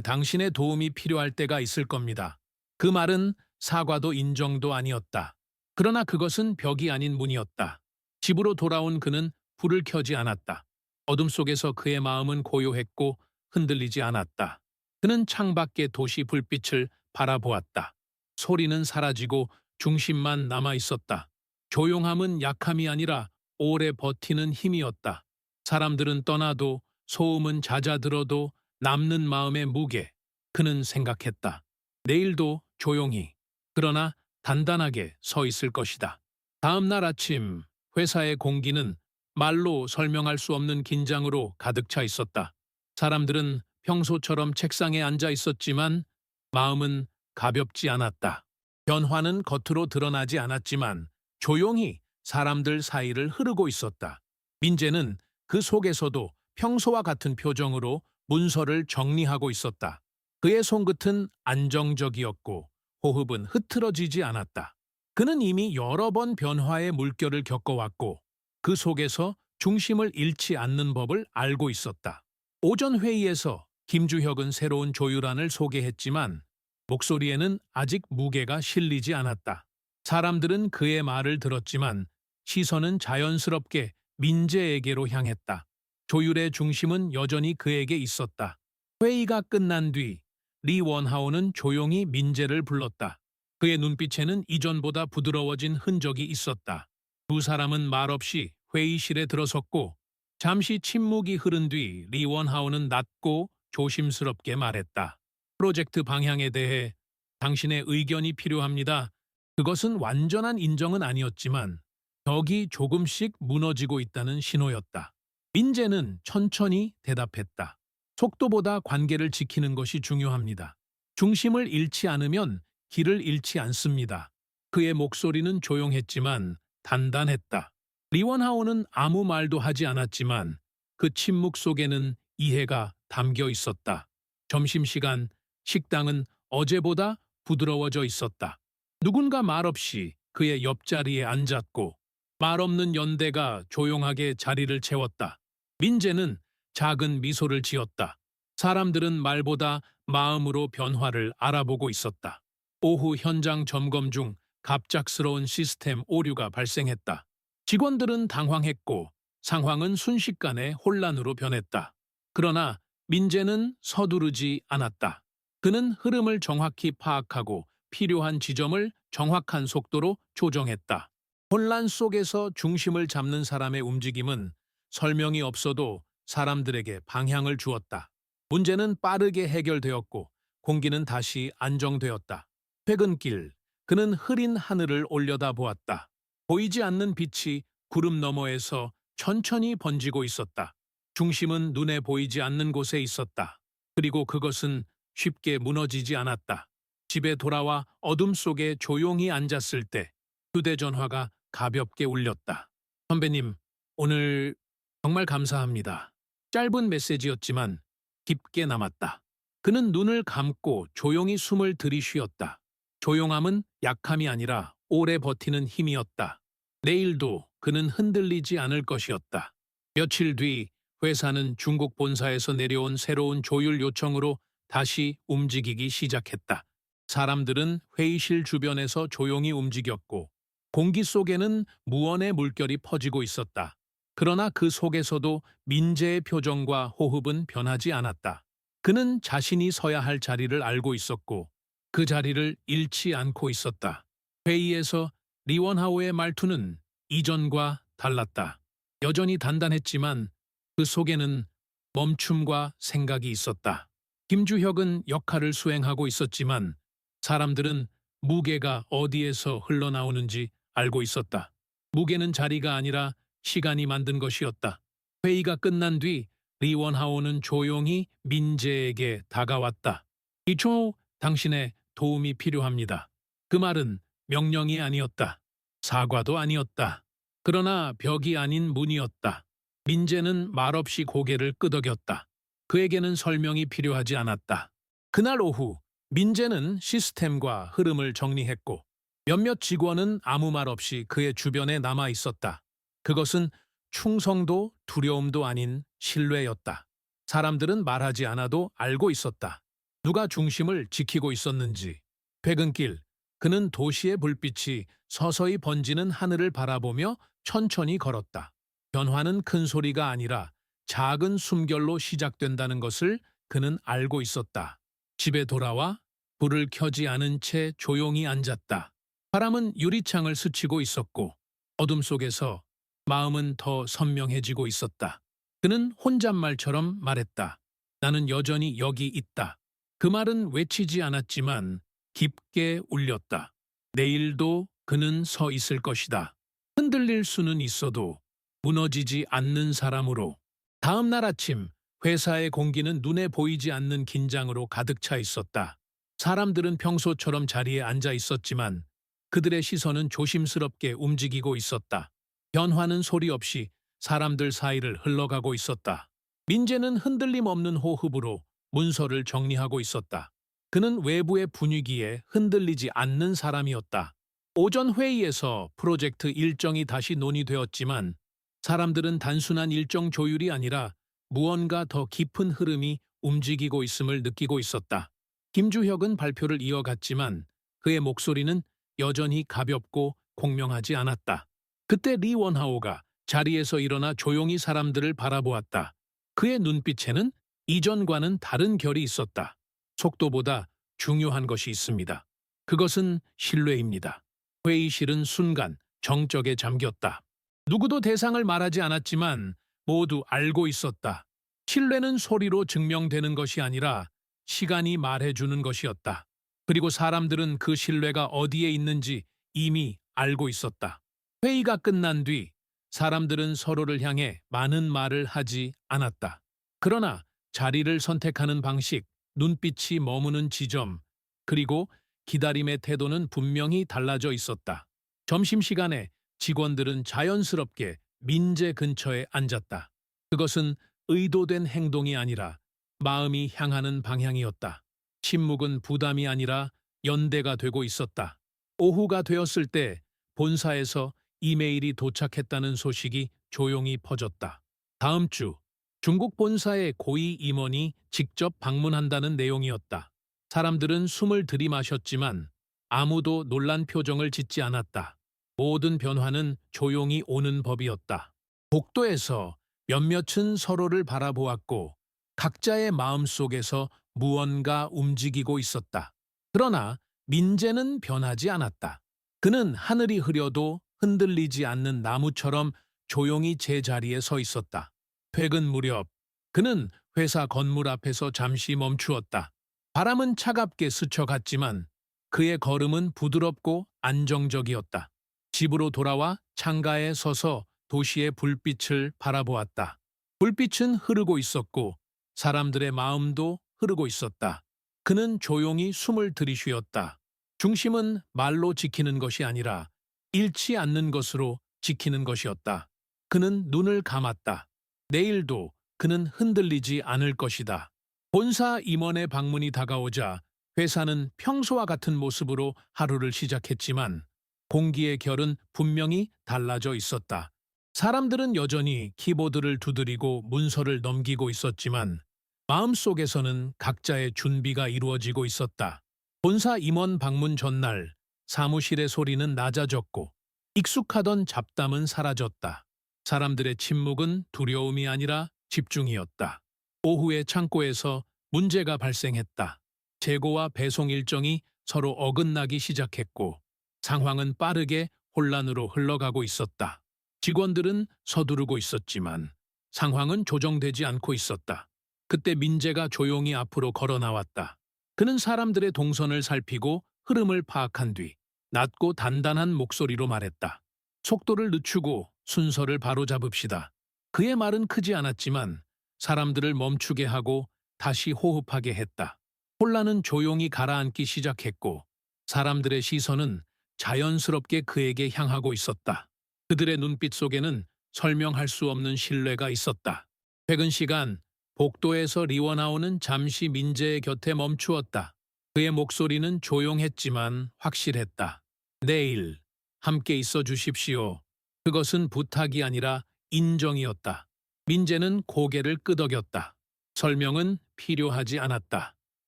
당신의 도움이 필요할 때가 있을 겁니다. 그 말은 사과도 인정도 아니었다. 그러나 그것은 벽이 아닌 문이었다. 집으로 돌아온 그는 불을 켜지 않았다. 어둠 속에서 그의 마음은 고요했고 흔들리지 않았다. 그는 창밖의 도시 불빛을 바라보았다. 소리는 사라지고 중심만 남아 있었다. 조용함은 약함이 아니라 오래 버티는 힘이었다. 사람들은 떠나도 소음은 잦아들어도 남는 마음의 무게. 그는 생각했다. 내일도 조용히, 그러나 단단하게 서 있을 것이다. 다음 날 아침 회사의 공기는 말로 설명할 수 없는 긴장으로 가득 차 있었다. 사람들은 평소처럼 책상에 앉아 있었지만 마음은 가볍지 않았다. 변화는 겉으로 드러나지 않았지만 조용히 사람들 사이를 흐르고 있었다. 민재는 그 속에서도 평소와 같은 표정으로 문서를 정리하고 있었다. 그의 손끝은 안정적이었고 호흡은 흐트러지지 않았다. 그는 이미 여러 번 변화의 물결을 겪어왔고 그 속에서 중심을 잃지 않는 법을 알고 있었다. 오전 회의에서 김주혁은 새로운 조율안을 소개했지만 목소리에는 아직 무게가 실리지 않았다. 사람들은 그의 말을 들었지만 시선은 자연스럽게 민재에게로 향했다. 조율의 중심은 여전히 그에게 있었다. 회의가 끝난 뒤 리원하오는 조용히 민재를 불렀다. 그의 눈빛에는 이전보다 부드러워진 흔적이 있었다. 두 사람은 말없이 회의실에 들어섰고 잠시 침묵이 흐른 뒤 리원하오는 낮고 조심스럽게 말했다. 프로젝트 방향에 대해 당신의 의견이 필요합니다. 그것은 완전한 인정은 아니었지만 벽이 조금씩 무너지고 있다는 신호였다. 민재는 천천히 대답했다. 속도보다 관계를 지키는 것이 중요합니다. 중심을 잃지 않으면 길을 잃지 않습니다. 그의 목소리는 조용했지만 단단했다. 리원하오는 아무 말도 하지 않았지만 그 침묵 속에는 이해가 담겨 있었다. 점심시간 식당은 어제보다 부드러워져 있었다. 누군가 말없이 그의 옆자리에 앉았고 말 없는 연대가 조용하게 자리를 채웠다. 민재는 작은 미소를 지었다. 사람들은 말보다 마음으로 변화를 알아보고 있었다. 오후 현장 점검 중 갑작스러운 시스템 오류가 발생했다. 직원들은 당황했고 상황은 순식간에 혼란으로 변했다. 그러나 민재는 서두르지 않았다. 그는 흐름을 정확히 파악하고 필요한 지점을 정확한 속도로 조정했다. 혼란 속에서 중심을 잡는 사람의 움직임은 설명이 없어도 사람들에게 방향을 주었다. 문제는 빠르게 해결되었고 공기는 다시 안정되었다. 퇴근길, 그는 흐린 하늘을 올려다보았다. 보이지 않는 빛이 구름 너머에서 천천히 번지고 있었다. 중심은 눈에 보이지 않는 곳에 있었다. 그리고 그것은 쉽게 무너지지 않았다. 집에 돌아와 어둠 속에 조용히 앉았을 때 휴대전화가 가볍게 울렸다. 선배님, 오늘 정말 감사합니다. 짧은 메시지였지만 깊게 남았다. 그는 눈을 감고 조용히 숨을 들이쉬었다. 조용함은 약함이 아니라 오래 버티는 힘이었다. 내일도 그는 흔들리지 않을 것이었다. 며칠 뒤 회사는 중국 본사에서 내려온 새로운 조율 요청으로 다시 움직이기 시작했다. 사람들은 회의실 주변에서 조용히 움직였고 공기 속에는 무언의 물결이 퍼지고 있었다. 그러나 그 속에서도 민재의 표정과 호흡은 변하지 않았다. 그는 자신이 서야 할 자리를 알고 있었고 그 자리를 잃지 않고 있었다. 회의에서 리원하오의 말투는 이전과 달랐다. 여전히 단단했지만 그 속에는 멈춤과 생각이 있었다. 김주혁은 역할을 수행하고 있었지만 사람들은 무게가 어디에서 흘러나오는지 알고 있었다. 무게는 자리가 아니라 시간이 만든 것이었다. 회의가 끝난 뒤 리원하오는 조용히 민재에게 다가왔다. 이초 당신의 도움이 필요합니다. 그 말은 명령이 아니었다. 사과도 아니었다. 그러나 벽이 아닌 문이었다. 민재는 말없이 고개를 끄덕였다. 그에게는 설명이 필요하지 않았다. 그날 오후 민재는 시스템과 흐름을 정리했고 몇몇 직원은 아무 말 없이 그의 주변에 남아 있었다. 그것은 충성도, 두려움도 아닌 신뢰였다. 사람들은 말하지 않아도 알고 있었다. 누가 중심을 지키고 있었는지. 퇴근길, 그는 도시의 불빛이 서서히 번지는 하늘을 바라보며 천천히 걸었다. 변화는 큰 소리가 아니라 작은 숨결로 시작된다는 것을 그는 알고 있었다. 집에 돌아와 불을 켜지 않은 채 조용히 앉았다. 바람은 유리창을 스치고 있었고 어둠 속에서 마음은 더 선명해지고 있었다. 그는 혼잣말처럼 말했다. 나는 여전히 여기 있다. 그 말은 외치지 않았지만 깊게 울렸다. 내일도 그는 서 있을 것이다. 흔들릴 수는 있어도 무너지지 않는 사람으로. 다음 날 아침 회사의 공기는 눈에 보이지 않는 긴장으로 가득 차 있었다. 사람들은 평소처럼 자리에 앉아 있었지만 그들의 시선은 조심스럽게 움직이고 있었다. 변화는 소리 없이 사람들 사이를 흘러가고 있었다. 민재는 흔들림 없는 호흡으로 문서를 정리하고 있었다. 그는 외부의 분위기에 흔들리지 않는 사람이었다. 오전 회의에서 프로젝트 일정이 다시 논의되었지만 사람들은 단순한 일정 조율이 아니라 무언가 더 깊은 흐름이 움직이고 있음을 느끼고 있었다. 김주혁은 발표를 이어갔지만 그의 목소리는 여전히 가볍고 공명하지 않았다. 그때 리원하오가 자리에서 일어나 조용히 사람들을 바라보았다. 그의 눈빛에는 이전과는 다른 결이 있었다. 속도보다 중요한 것이 있습니다. 그것은 신뢰입니다. 회의실은 순간 정적에 잠겼다. 누구도 대상을 말하지 않았지만 모두 알고 있었다. 신뢰는 소리로 증명되는 것이 아니라 시간이 말해주는 것이었다. 그리고 사람들은 그 신뢰가 어디에 있는지 이미 알고 있었다. 회의가 끝난 뒤 사람들은 서로를 향해 많은 말을 하지 않았다. 그러나 자리를 선택하는 방식, 눈빛이 머무는 지점, 그리고 기다림의 태도는 분명히 달라져 있었다. 점심시간에 직원들은 자연스럽게 민재 근처에 앉았다. 그것은 의도된 행동이 아니라 마음이 향하는 방향이었다. 침묵은 부담이 아니라 연대가 되고 있었다. 오후가 되었을 때 본사에서 이메일이 도착했다는 소식이 조용히 퍼졌다. 다음 주 중국 본사의 고위 임원이 직접 방문한다는 내용이었다. 사람들은 숨을 들이마셨지만 아무도 놀란 표정을 짓지 않았다. 모든 변화는 조용히 오는 법이었다. 복도에서 몇몇은 서로를 바라보았고 각자의 마음속에서 무언가 움직이고 있었다. 그러나 민재는 변하지 않았다. 그는 하늘이 흐려도 흔들리지 않는 나무처럼 조용히 제자리에 서 있었다. 퇴근 무렵 그는 회사 건물 앞에서 잠시 멈추었다. 바람은 차갑게 스쳐갔지만 그의 걸음은 부드럽고 안정적이었다. 집으로 돌아와 창가에 서서 도시의 불빛을 바라보았다. 불빛은 흐르고 있었고 사람들의 마음도 흐르고 있었다. 그는 조용히 숨을 들이쉬었다. 중심은 말로 지키는 것이 아니라 잃지 않는 것으로 지키는 것이었다. 그는 눈을 감았다. 내일도 그는 흔들리지 않을 것이다. 본사 임원의 방문이 다가오자 회사는 평소와 같은 모습으로 하루를 시작했지만 공기의 결은 분명히 달라져 있었다. 사람들은 여전히 키보드를 두드리고 문서를 넘기고 있었지만 마음속에서는 각자의 준비가 이루어지고 있었다. 본사 임원 방문 전날 사무실의 소리는 낮아졌고 익숙하던 잡담은 사라졌다. 사람들의 침묵은 두려움이 아니라 집중이었다. 오후에 창고에서 문제가 발생했다. 재고와 배송 일정이 서로 어긋나기 시작했고 상황은 빠르게 혼란으로 흘러가고 있었다. 직원들은 서두르고 있었지만 상황은 조정되지 않고 있었다. 그때 민재가 조용히 앞으로 걸어 나왔다. 그는 사람들의 동선을 살피고 흐름을 파악한 뒤 낮고 단단한 목소리로 말했다. 속도를 늦추고 순서를 바로잡읍시다. 그의 말은 크지 않았지만 사람들을 멈추게 하고 다시 호흡하게 했다. 혼란은 조용히 가라앉기 시작했고 사람들의 시선은 자연스럽게 그에게 향하고 있었다. 그들의 눈빛 속에는 설명할 수 없는 신뢰가 있었다. 퇴근 시간, 복도에서 리워나오는 잠시 민재의 곁에 멈추었다. 그의 목소리는 조용했지만 확실했다. 내일 함께 있어 주십시오. 그것은 부탁이 아니라 인정이었다. 민재는 고개를 끄덕였다. 설명은 필요하지 않았다.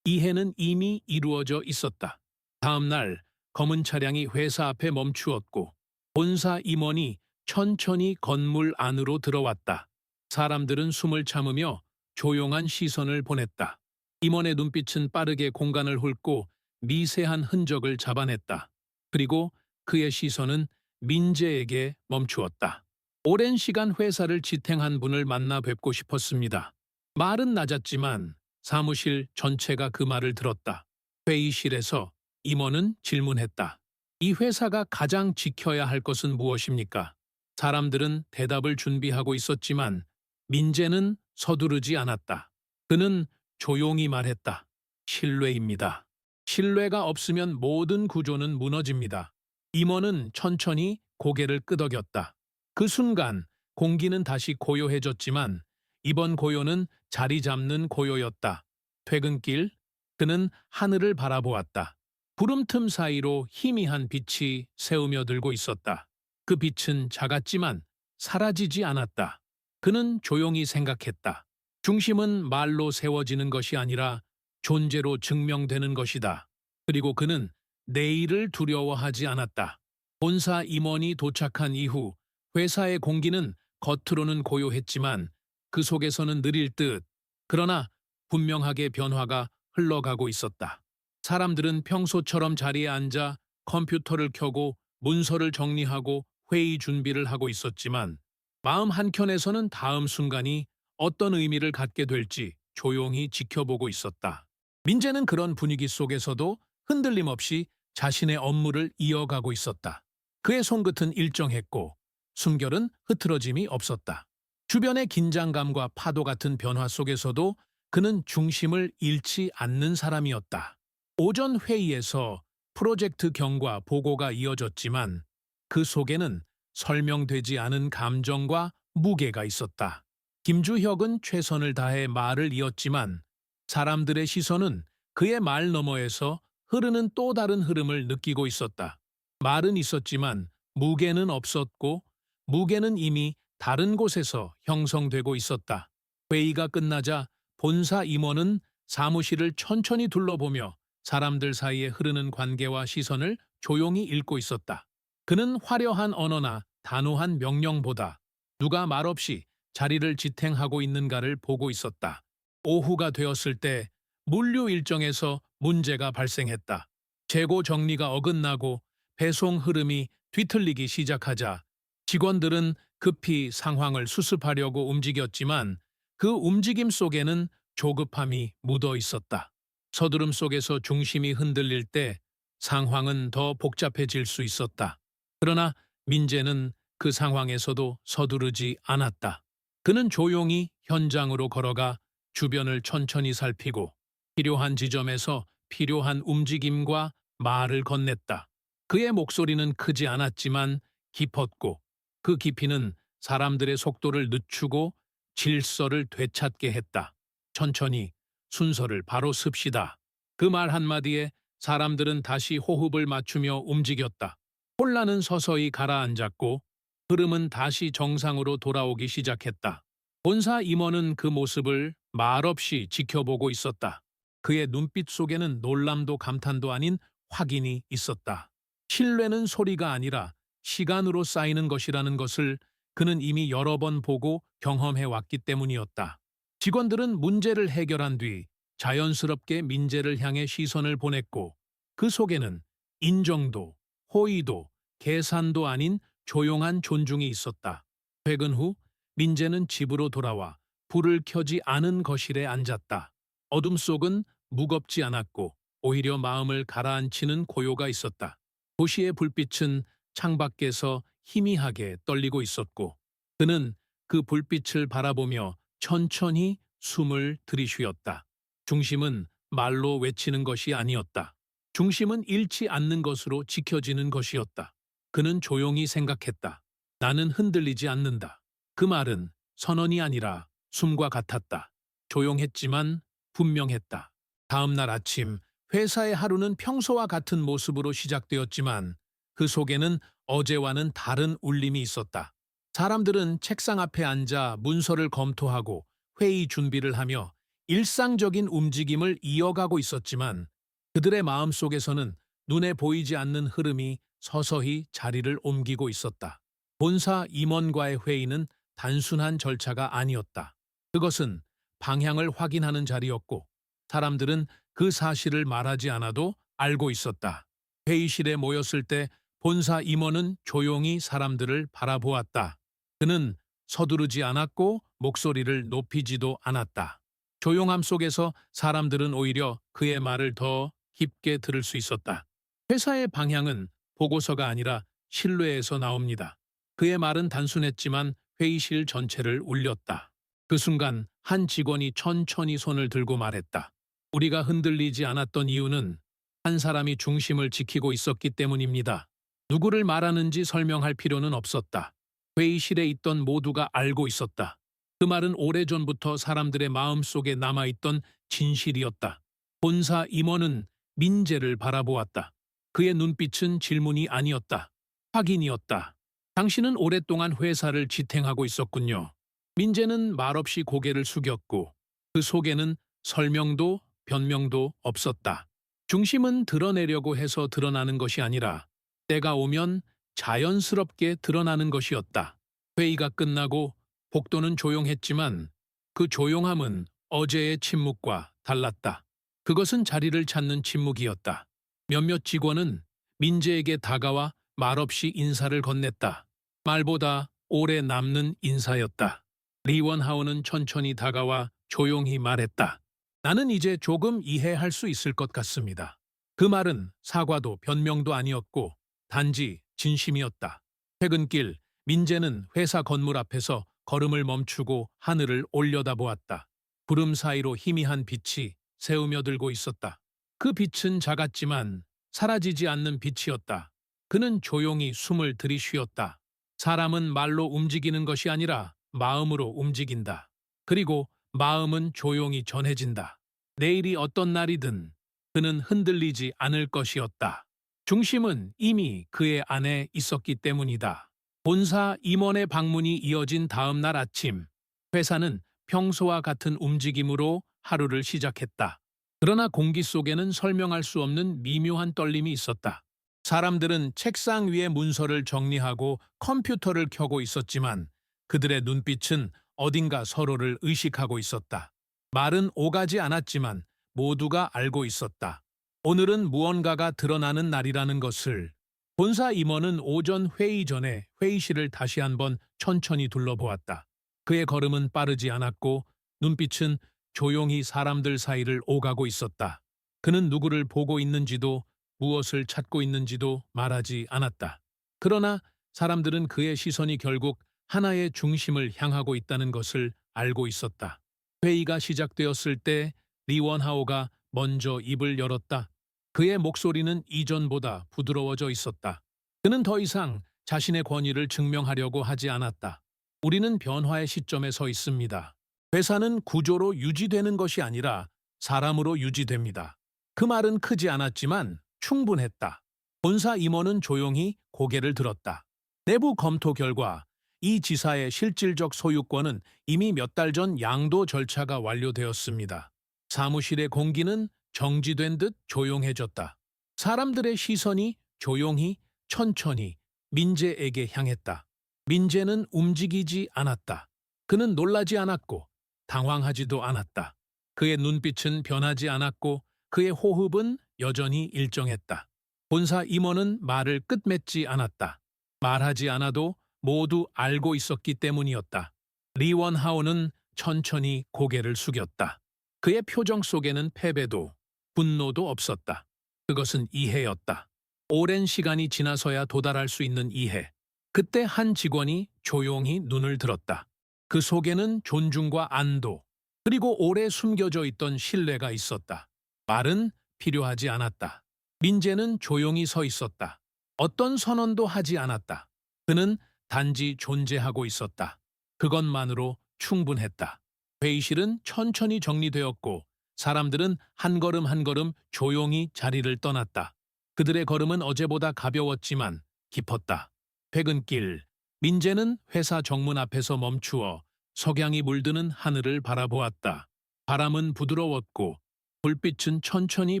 이해는 이미 이루어져 있었다. 다음 날 검은 차량이 회사 앞에 멈추었고 본사 임원이 천천히 건물 안으로 들어왔다. 사람들은 숨을 참으며 조용한 시선을 보냈다. 임원의 눈빛은 빠르게 공간을 훑고 미세한 흔적을 잡아냈다. 그리고 그의 시선은 민재에게 멈추었다. 오랜 시간 회사를 지탱한 분을 만나 뵙고 싶었습니다. 말은 낮았지만 사무실 전체가 그 말을 들었다. 회의실에서 임원은 질문했다. 이 회사가 가장 지켜야 할 것은 무엇입니까? 사람들은 대답을 준비하고 있었지만 민재는 서두르지 않았다. 그는 조용히 말했다. 신뢰입니다. 신뢰가 없으면 모든 구조는 무너집니다. 임원은 천천히 고개를 끄덕였다. 그 순간 공기는 다시 고요해졌지만 이번 고요는 자리 잡는 고요였다. 퇴근길 그는 하늘을 바라보았다. 구름 틈 사이로 희미한 빛이 새우며 들고 있었다. 그 빛은 작았지만 사라지지 않았다. 그는 조용히 생각했다. 중심은 말로 세워지는 것이 아니라 존재로 증명되는 것이다. 그리고 그는 내일을 두려워하지 않았다. 본사 임원이 도착한 이후 회사의 공기는 겉으로는 고요했지만 그 속에서는 느릴 듯, 그러나 분명하게 변화가 흘러가고 있었다. 사람들은 평소처럼 자리에 앉아 컴퓨터를 켜고 문서를 정리하고 회의 준비를 하고 있었지만 마음 한켠에서는 다음 순간이 어떤 의미를 갖게 될지 조용히 지켜보고 있었다. 민재는 그런 분위기 속에서도 흔들림 없이 자신의 업무를 이어가고 있었다. 그의 손끝은 일정했고 숨결은 흐트러짐이 없었다. 주변의 긴장감과 파도 같은 변화 속에서도 그는 중심을 잃지 않는 사람이었다. 오전 회의에서 프로젝트 경과 보고가 이어졌지만 그 속에는 설명되지 않은 감정과 무게가 있었다. 김주혁은 최선을 다해 말을 이었지만 사람들의 시선은 그의 말 너머에서 흐르는 또 다른 흐름을 느끼고 있었다. 말은 있었지만 무게는 없었고 무게는 이미 다른 곳에서 형성되고 있었다. 회의가 끝나자 본사 임원은 사무실을 천천히 둘러보며 사람들 사이에 흐르는 관계와 시선을 조용히 읽고 있었다. 그는 화려한 언어나 단호한 명령보다 누가 말없이 자리를 지탱하고 있는가를 보고 있었다. 오후가 되었을 때 물류 일정에서 문제가 발생했다. 재고 정리가 어긋나고 배송 흐름이 뒤틀리기 시작하자 직원들은 급히 상황을 수습하려고 움직였지만 그 움직임 속에는 조급함이 묻어 있었다. 서두름 속에서 중심이 흔들릴 때 상황은 더 복잡해질 수 있었다. 그러나 민재는 그 상황에서도 서두르지 않았다. 그는 조용히 현장으로 걸어가 주변을 천천히 살피고 필요한 지점에서 필요한 움직임과 말을 건넸다. 그의 목소리는 크지 않았지만 깊었고 그 깊이는 사람들의 속도를 늦추고 질서를 되찾게 했다. 천천히 순서를 바로 습시다. 그 말 한마디에 사람들은 다시 호흡을 맞추며 움직였다. 혼란은 서서히 가라앉았고 흐름은 다시 정상으로 돌아오기 시작했다. 본사 임원은 그 모습을 말없이 지켜보고 있었다. 그의 눈빛 속에는 놀람도 감탄도 아닌 확인이 있었다. 신뢰는 소리가 아니라 시간으로 쌓이는 것이라는 것을 그는 이미 여러 번 보고 경험해 왔기 때문이었다. 직원들은 문제를 해결한 뒤 자연스럽게 민재를 향해 시선을 보냈고 그 속에는 인정도, 호의도, 계산도 아닌 조용한 존중이 있었다. 퇴근 후 민재는 집으로 돌아와 불을 켜지 않은 거실에 앉았다. 어둠 속은 무겁지 않았고 오히려 마음을 가라앉히는 고요가 있었다. 도시의 불빛은 창밖에서 희미하게 떨리고 있었고 그는 그 불빛을 바라보며 천천히 숨을 들이쉬었다. 중심은 말로 외치는 것이 아니었다. 중심은 잃지 않는 것으로 지켜지는 것이었다. 그는 조용히 생각했다. 나는 흔들리지 않는다. 그 말은 선언이 아니라 숨과 같았다. 조용했지만 분명했다. 다음 날 아침 회사의 하루는 평소와 같은 모습으로 시작되었지만 그 속에는 어제와는 다른 울림이 있었다. 사람들은 책상 앞에 앉아 문서를 검토하고 회의 준비를 하며 일상적인 움직임을 이어가고 있었지만 그들의 마음속에서는 눈에 보이지 않는 흐름이 서서히 자리를 옮기고 있었다. 본사 임원과의 회의는 단순한 절차가 아니었다. 그것은 방향을 확인하는 자리였고 사람들은 그 사실을 말하지 않아도 알고 있었다. 회의실에 모였을 때 본사 임원은 조용히 사람들을 바라보았다. 그는 서두르지 않았고 목소리를 높이지도 않았다. 조용함 속에서 사람들은 오히려 그의 말을 더 깊게 들을 수 있었다. 회사의 방향은 보고서가 아니라 신뢰에서 나옵니다. 그의 말은 단순했지만 회의실 전체를 울렸다. 그 순간 한 직원이 천천히 손을 들고 말했다. 우리가 흔들리지 않았던 이유는 한 사람이 중심을 지키고 있었기 때문입니다. 누구를 말하는지 설명할 필요는 없었다. 회의실에 있던 모두가 알고 있었다. 그 말은 오래전부터 사람들의 마음속에 남아있던 진실이었다. 본사 임원은 민재를 바라보았다. 그의 눈빛은 질문이 아니었다. 확인이었다. 당신은 오랫동안 회사를 지탱하고 있었군요. 민재는 말없이 고개를 숙였고 그 속에는 설명도 변명도 없었다. 중심은 드러내려고 해서 드러나는 것이 아니라 때가 오면 자연스럽게 드러나는 것이었다. 회의가 끝나고 복도는 조용했지만 그 조용함은 어제의 침묵과 달랐다. 그것은 자리를 찾는 침묵이었다. 몇몇 직원은 민재에게 다가와 말없이 인사를 건넸다. 말보다 오래 남는 인사였다. 리원하우는 천천히 다가와 조용히 말했다. 나는 이제 조금 이해할 수 있을 것 같습니다. 그 말은 사과도 변명도 아니었고 단지 진심이었다. 퇴근길 민재는 회사 건물 앞에서 걸음을 멈추고 하늘을 올려다보았다. 구름 사이로 희미한 빛이 새우며 들고 있었다. 그 빛은 작았지만 사라지지 않는 빛이었다. 그는 조용히 숨을 들이쉬었다. 사람은 말로 움직이는 것이 아니라 마음으로 움직인다. 그리고 마음은 조용히 전해진다. 내일이 어떤 날이든 그는 흔들리지 않을 것이었다. 중심은 이미 그의 안에 있었기 때문이다. 본사 임원의 방문이 이어진 다음 날 아침, 회사는 평소와 같은 움직임으로 하루를 시작했다. 그러나 공기 속에는 설명할 수 없는 미묘한 떨림이 있었다. 사람들은 책상 위에 문서를 정리하고 컴퓨터를 켜고 있었지만 그들의 눈빛은 어딘가 서로를 의식하고 있었다. 말은 오가지 않았지만 모두가 알고 있었다. 오늘은 무언가가 드러나는 날이라는 것을. 본사 임원은 오전 회의 전에 회의실을 다시 한번 천천히 둘러보았다. 그의 걸음은 빠르지 않았고 눈빛은 조용히 사람들 사이를 오가고 있었다. 그는 누구를 보고 있는지도 무엇을 찾고 있는지도 말하지 않았다. 그러나 사람들은 그의 시선이 결국 하나의 중심을 향하고 있다는 것을 알고 있었다. 회의가 시작되었을 때 리원하오가 먼저 입을 열었다. 그의 목소리는 이전보다 부드러워져 있었다. 그는 더 이상 자신의 권위를 증명하려고 하지 않았다. 우리는 변화의 시점에 서 있습니다. 회사는 구조로 유지되는 것이 아니라 사람으로 유지됩니다. 그 말은 크지 않았지만 충분했다. 본사 임원은 조용히 고개를 들었다. 내부 검토 결과 이 지사의 실질적 소유권은 이미 몇 달 전 양도 절차가 완료되었습니다. 사무실의 공기는 정지된 듯 조용해졌다. 사람들의 시선이 조용히 천천히 민재에게 향했다. 민재는 움직이지 않았다. 그는 놀라지 않았고 당황하지도 않았다. 그의 눈빛은 변하지 않았고 그의 호흡은 여전히 일정했다. 본사 임원은 말을 끝맺지 않았다. 말하지 않아도 모두 알고 있었기 때문이었다. 리원하오는 천천히 고개를 숙였다. 그의 표정 속에는 패배도 분노도 없었다. 그것은 이해였다. 오랜 시간이 지나서야 도달할 수 있는 이해. 그때 한 직원이 조용히 눈을 들었다. 그 속에는 존중과 안도, 그리고 오래 숨겨져 있던 신뢰가 있었다. 말은 필요하지 않았다. 민재는 조용히 서 있었다. 어떤 선언도 하지 않았다. 그는 단지 존재하고 있었다. 그것만으로 충분했다. 회의실은 천천히 정리되었고 사람들은 한 걸음 한 걸음 조용히 자리를 떠났다. 그들의 걸음은 어제보다 가벼웠지만 깊었다. 퇴근길, 민재는 회사 정문 앞에서 멈추어 석양이 물드는 하늘을 바라보았다. 바람은 부드러웠고 불빛은 천천히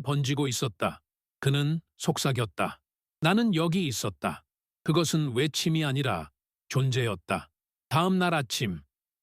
번지고 있었다. 그는 속삭였다. 나는 여기 있었다. 그것은 외침이 아니라 존재였다. 다음 날 아침,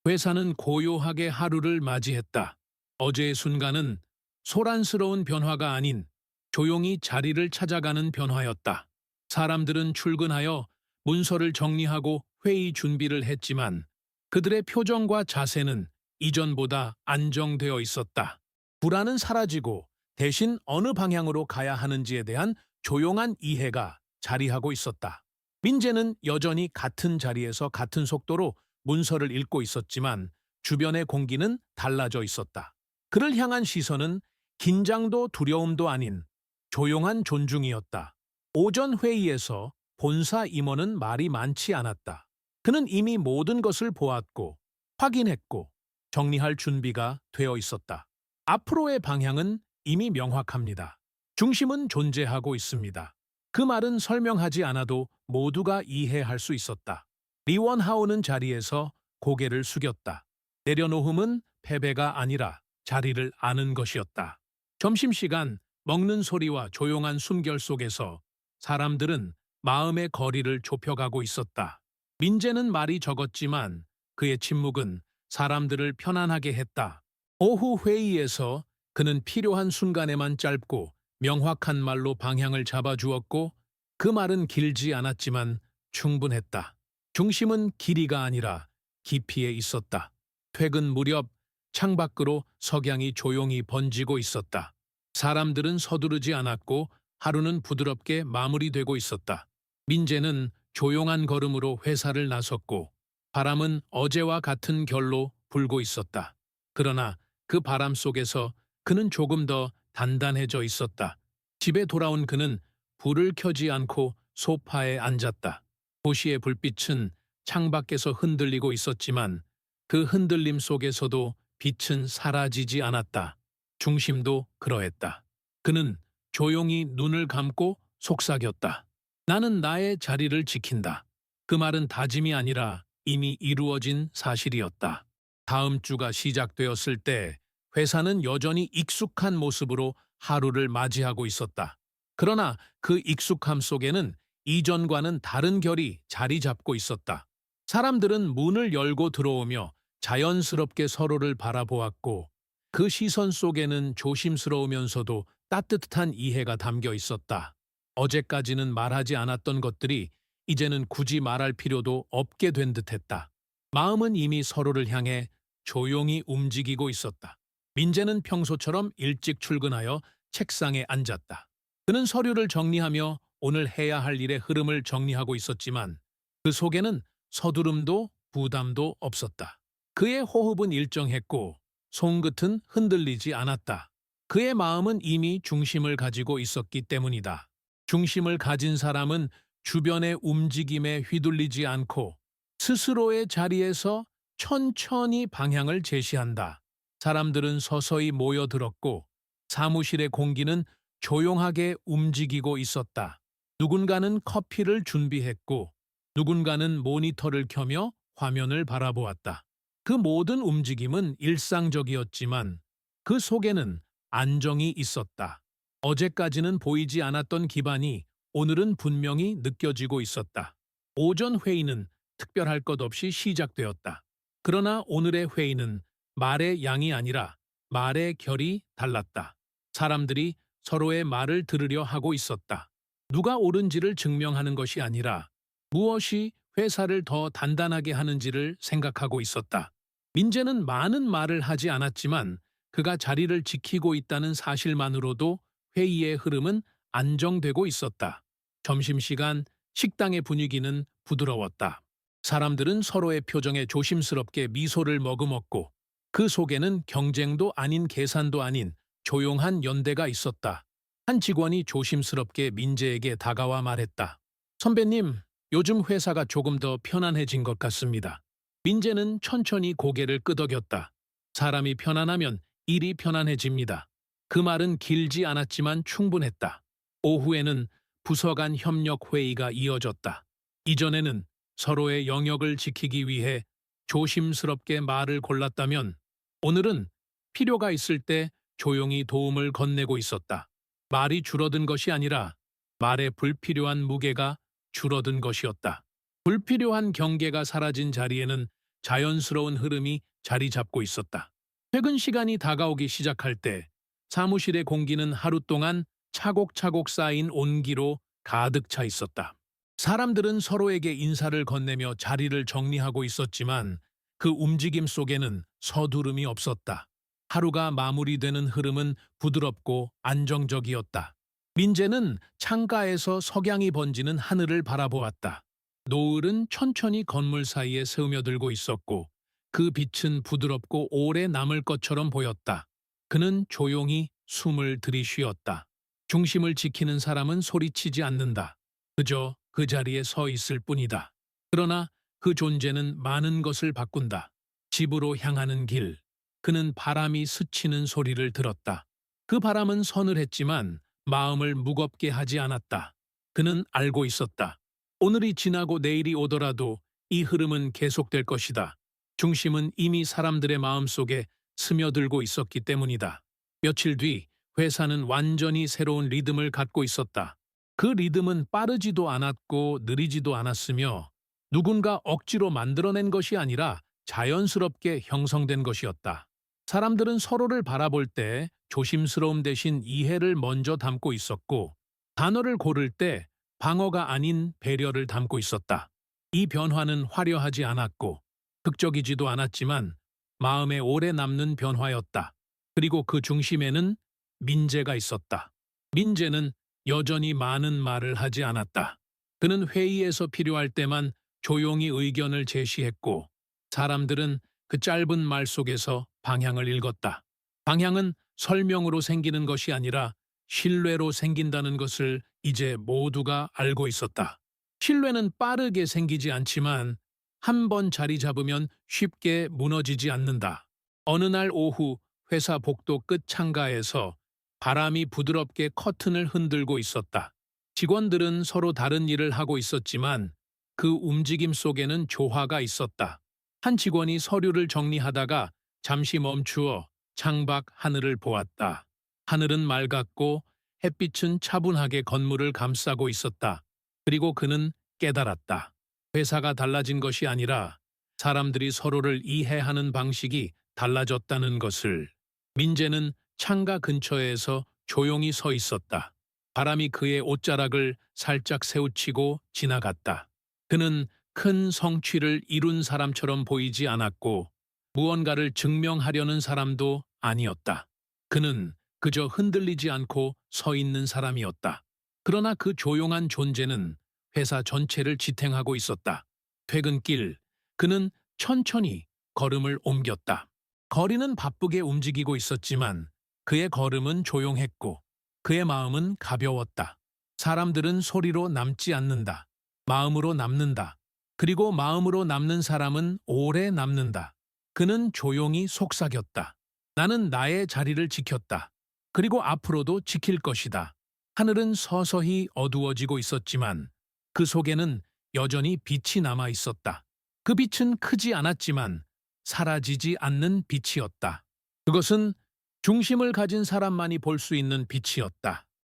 회사는 고요하게 하루를 맞이했다. 어제의 순간은 소란스러운 변화가 아닌 조용히 자리를 찾아가는 변화였다. 사람들은 출근하여 문서를 정리하고 회의 준비를 했지만 그들의 표정과 자세는 이전보다 안정되어 있었다. 불안은 사라지고 대신 어느 방향으로 가야 하는지에 대한 조용한 이해가 자리하고 있었다. 민재는 여전히 같은 자리에서 같은 속도로 문서를 읽고 있었지만 주변의 공기는 달라져 있었다. 그를 향한 시선은 긴장도 두려움도 아닌 조용한 존중이었다. 오전 회의에서 본사 임원은 말이 많지 않았다. 그는 이미 모든 것을 보았고 확인했고 정리할 준비가 되어 있었다. 앞으로의 방향은 이미 명확합니다. 중심은 존재하고 있습니다. 그 말은 설명하지 않아도 모두가 이해할 수 있었다. 리원하오는 자리에서 고개를 숙였다. 내려놓음은 패배가 아니라 자리를 아는 것이었다. 점심시간 먹는 소리와 조용한 숨결 속에서 사람들은 마음의 거리를 좁혀가고 있었다. 민재는 말이 적었지만 그의 침묵은 사람들을 편안하게 했다. 오후 회의에서 그는 필요한 순간에만 짧고 명확한 말로 방향을 잡아주었고 그 말은 길지 않았지만 충분했다. 중심은 길이가 아니라 깊이에 있었다. 퇴근 무렵 창밖으로 석양이 조용히 번지고 있었다. 사람들은 서두르지 않았고 하루는 부드럽게 마무리되고 있었다. 민재는 조용한 걸음으로 회사를 나섰고 바람은 어제와 같은 결로 불고 있었다. 그러나 그 바람 속에서 그는 조금 더 단단해져 있었다. 집에 돌아온 그는 불을 켜지 않고 소파에 앉았다. 도시의 불빛은 창밖에서 흔들리고 있었지만 그 흔들림 속에서도 빛은 사라지지 않았다. 중심도 그러했다. 그는 조용히 눈을 감고 속삭였다. 나는 나의 자리를 지킨다. 그 말은 다짐이 아니라 이미 이루어진 사실이었다. 다음 주가 시작되었을 때 회사는 여전히 익숙한 모습으로 하루를 맞이하고 있었다. 그러나 그 익숙함 속에는 이전과는 다른 결이 자리 잡고 있었다. 사람들은 문을 열고 들어오며 자연스럽게 서로를 바라보았고 그 시선 속에는 조심스러우면서도 따뜻한 이해가 담겨 있었다. 어제까지는 말하지 않았던 것들이 이제는 굳이 말할 필요도 없게 된 듯했다. 마음은 이미 서로를 향해 조용히 움직이고 있었다. 민재는 평소처럼 일찍 출근하여 책상에 앉았다. 그는 서류를 정리하며 오늘 해야 할 일의 흐름을 정리하고 있었지만 그 속에는 서두름도 부담도 없었다. 그의 호흡은 일정했고 손끝은 흔들리지 않았다. 그의 마음은 이미 중심을 가지고 있었기 때문이다. 중심을 가진 사람은 주변의 움직임에 휘둘리지 않고 스스로의 자리에서 천천히 방향을 제시한다. 사람들은 서서히 모여들었고 사무실의 공기는 조용하게 움직이고 있었다. 누군가는 커피를 준비했고 누군가는 모니터를 켜며 화면을 바라보았다. 그 모든 움직임은 일상적이었지만 그 속에는 안정이 있었다. 어제까지는 보이지 않았던 기반이 오늘은 분명히 느껴지고 있었다. 오전 회의는 특별할 것 없이 시작되었다. 그러나 오늘의 회의는 말의 양이 아니라 말의 결이 달랐다. 사람들이 서로의 말을 들으려 하고 있었다. 누가 옳은지를 증명하는 것이 아니라 무엇이 회사를 더 단단하게 하는지를 생각하고 있었다. 민재는 많은 말을 하지 않았지만 그가 자리를 지키고 있다는 사실만으로도 회의의 흐름은 안정되고 있었다. 점심시간 식당의 분위기는 부드러웠다. 사람들은 서로의 표정에 조심스럽게 미소를 머금었고 그 속에는 경쟁도 아닌 계산도 아닌 조용한 연대가 있었다. 한 직원이 조심스럽게 민재에게 다가와 말했다. 선배님, 요즘 회사가 조금 더 편안해진 것 같습니다. 민재는 천천히 고개를 끄덕였다. 사람이 편안하면 일이 편안해집니다. 그 말은 길지 않았지만 충분했다. 오후에는 부서 간 협력 회의가 이어졌다. 이전에는 서로의 영역을 지키기 위해 조심스럽게 말을 골랐다면 오늘은 필요가 있을 때 조용히 도움을 건네고 있었다. 말이 줄어든 것이 아니라 말의 불필요한 무게가 줄어든 것이었다. 불필요한 경계가 사라진 자리에는 자연스러운 흐름이 자리 잡고 있었다. 퇴근 시간이 다가오기 시작할 때 사무실의 공기는 하루 동안 차곡차곡 쌓인 온기로 가득 차 있었다. 사람들은 서로에게 인사를 건네며 자리를 정리하고 있었지만 그 움직임 속에는 서두름이 없었다. 하루가 마무리되는 흐름은 부드럽고 안정적이었다. 민재는 창가에서 석양이 번지는 하늘을 바라보았다. 노을은 천천히 건물 사이에 스며들고 있었고 그 빛은 부드럽고 오래 남을 것처럼 보였다. 그는 조용히 숨을 들이쉬었다. 중심을 지키는 사람은 소리치지 않는다. 그저 그 자리에 서 있을 뿐이다. 그러나 그 존재는 많은 것을 바꾼다. 집으로 향하는 길. 그는 바람이 스치는 소리를 들었다. 그 바람은 서늘했지만 마음을 무겁게 하지 않았다. 그는 알고 있었다. 오늘이 지나고 내일이 오더라도 이 흐름은 계속될 것이다. 중심은 이미 사람들의 마음속에 스며들고 있었기 때문이다. 며칠 뒤 회사는 완전히 새로운 리듬을 갖고 있었다. 그 리듬은 빠르지도 않았고 느리지도 않았으며 누군가 억지로 만들어낸 것이 아니라 자연스럽게 형성된 것이었다. 사람들은 서로를 바라볼 때 조심스러움 대신 이해를 먼저 담고 있었고 단어를 고를 때 방어가 아닌 배려를 담고 있었다. 이 변화는 화려하지 않았고 극적이지도 않았지만 마음에 오래 남는 변화였다. 그리고 그 중심에는 민재가 있었다. 민재는 여전히 많은 말을 하지 않았다. 그는 회의에서 필요할 때만 조용히 의견을 제시했고 사람들은 그 짧은 말 속에서 방향을 읽었다. 방향은 설명으로 생기는 것이 아니라 신뢰로 생긴다는 것을 이제 모두가 알고 있었다. 신뢰는 빠르게 생기지 않지만 한 번 자리 잡으면 쉽게 무너지지 않는다. 어느 날 오후 회사 복도 끝 창가에서 바람이 부드럽게 커튼을 흔들고 있었다. 직원들은 서로 다른 일을 하고 있었지만 그 움직임 속에는 조화가 있었다. 한 직원이 서류를 정리하다가 잠시 멈추어 창밖 하늘을 보았다. 하늘은 맑았고 햇빛은 차분하게 건물을 감싸고 있었다. 그리고 그는 깨달았다. 회사가 달라진 것이 아니라 사람들이 서로를 이해하는 방식이 달라졌다는 것을. 민재는 창가 근처에서 조용히 서 있었다. 바람이 그의 옷자락을 살짝 세우치고 지나갔다. 그는 큰 성취를 이룬 사람처럼 보이지 않았고 무언가를 증명하려는 사람도 아니었다. 그는 그저 흔들리지 않고 서 있는 사람이었다. 그러나 그 조용한 존재는 회사 전체를 지탱하고 있었다. 퇴근길, 그는 천천히 걸음을 옮겼다. 거리는 바쁘게 움직이고 있었지만 그의 걸음은 조용했고 그의 마음은 가벼웠다. 사람들은 소리로 남지 않는다. 마음으로 남는다. 그리고 마음으로 남는 사람은 오래 남는다. 그는 조용히 속삭였다. 나는 나의 자리를 지켰다. 그리고 앞으로도 지킬 것이다. 하늘은 서서히 어두워지고 있었지만 그 속에는 여전히 빛이 남아 있었다. 그 빛은 크지 않았지만 사라지지 않는 빛이었다. 그것은 중심을 가진 사람만이 볼 수 있는 빛이었다.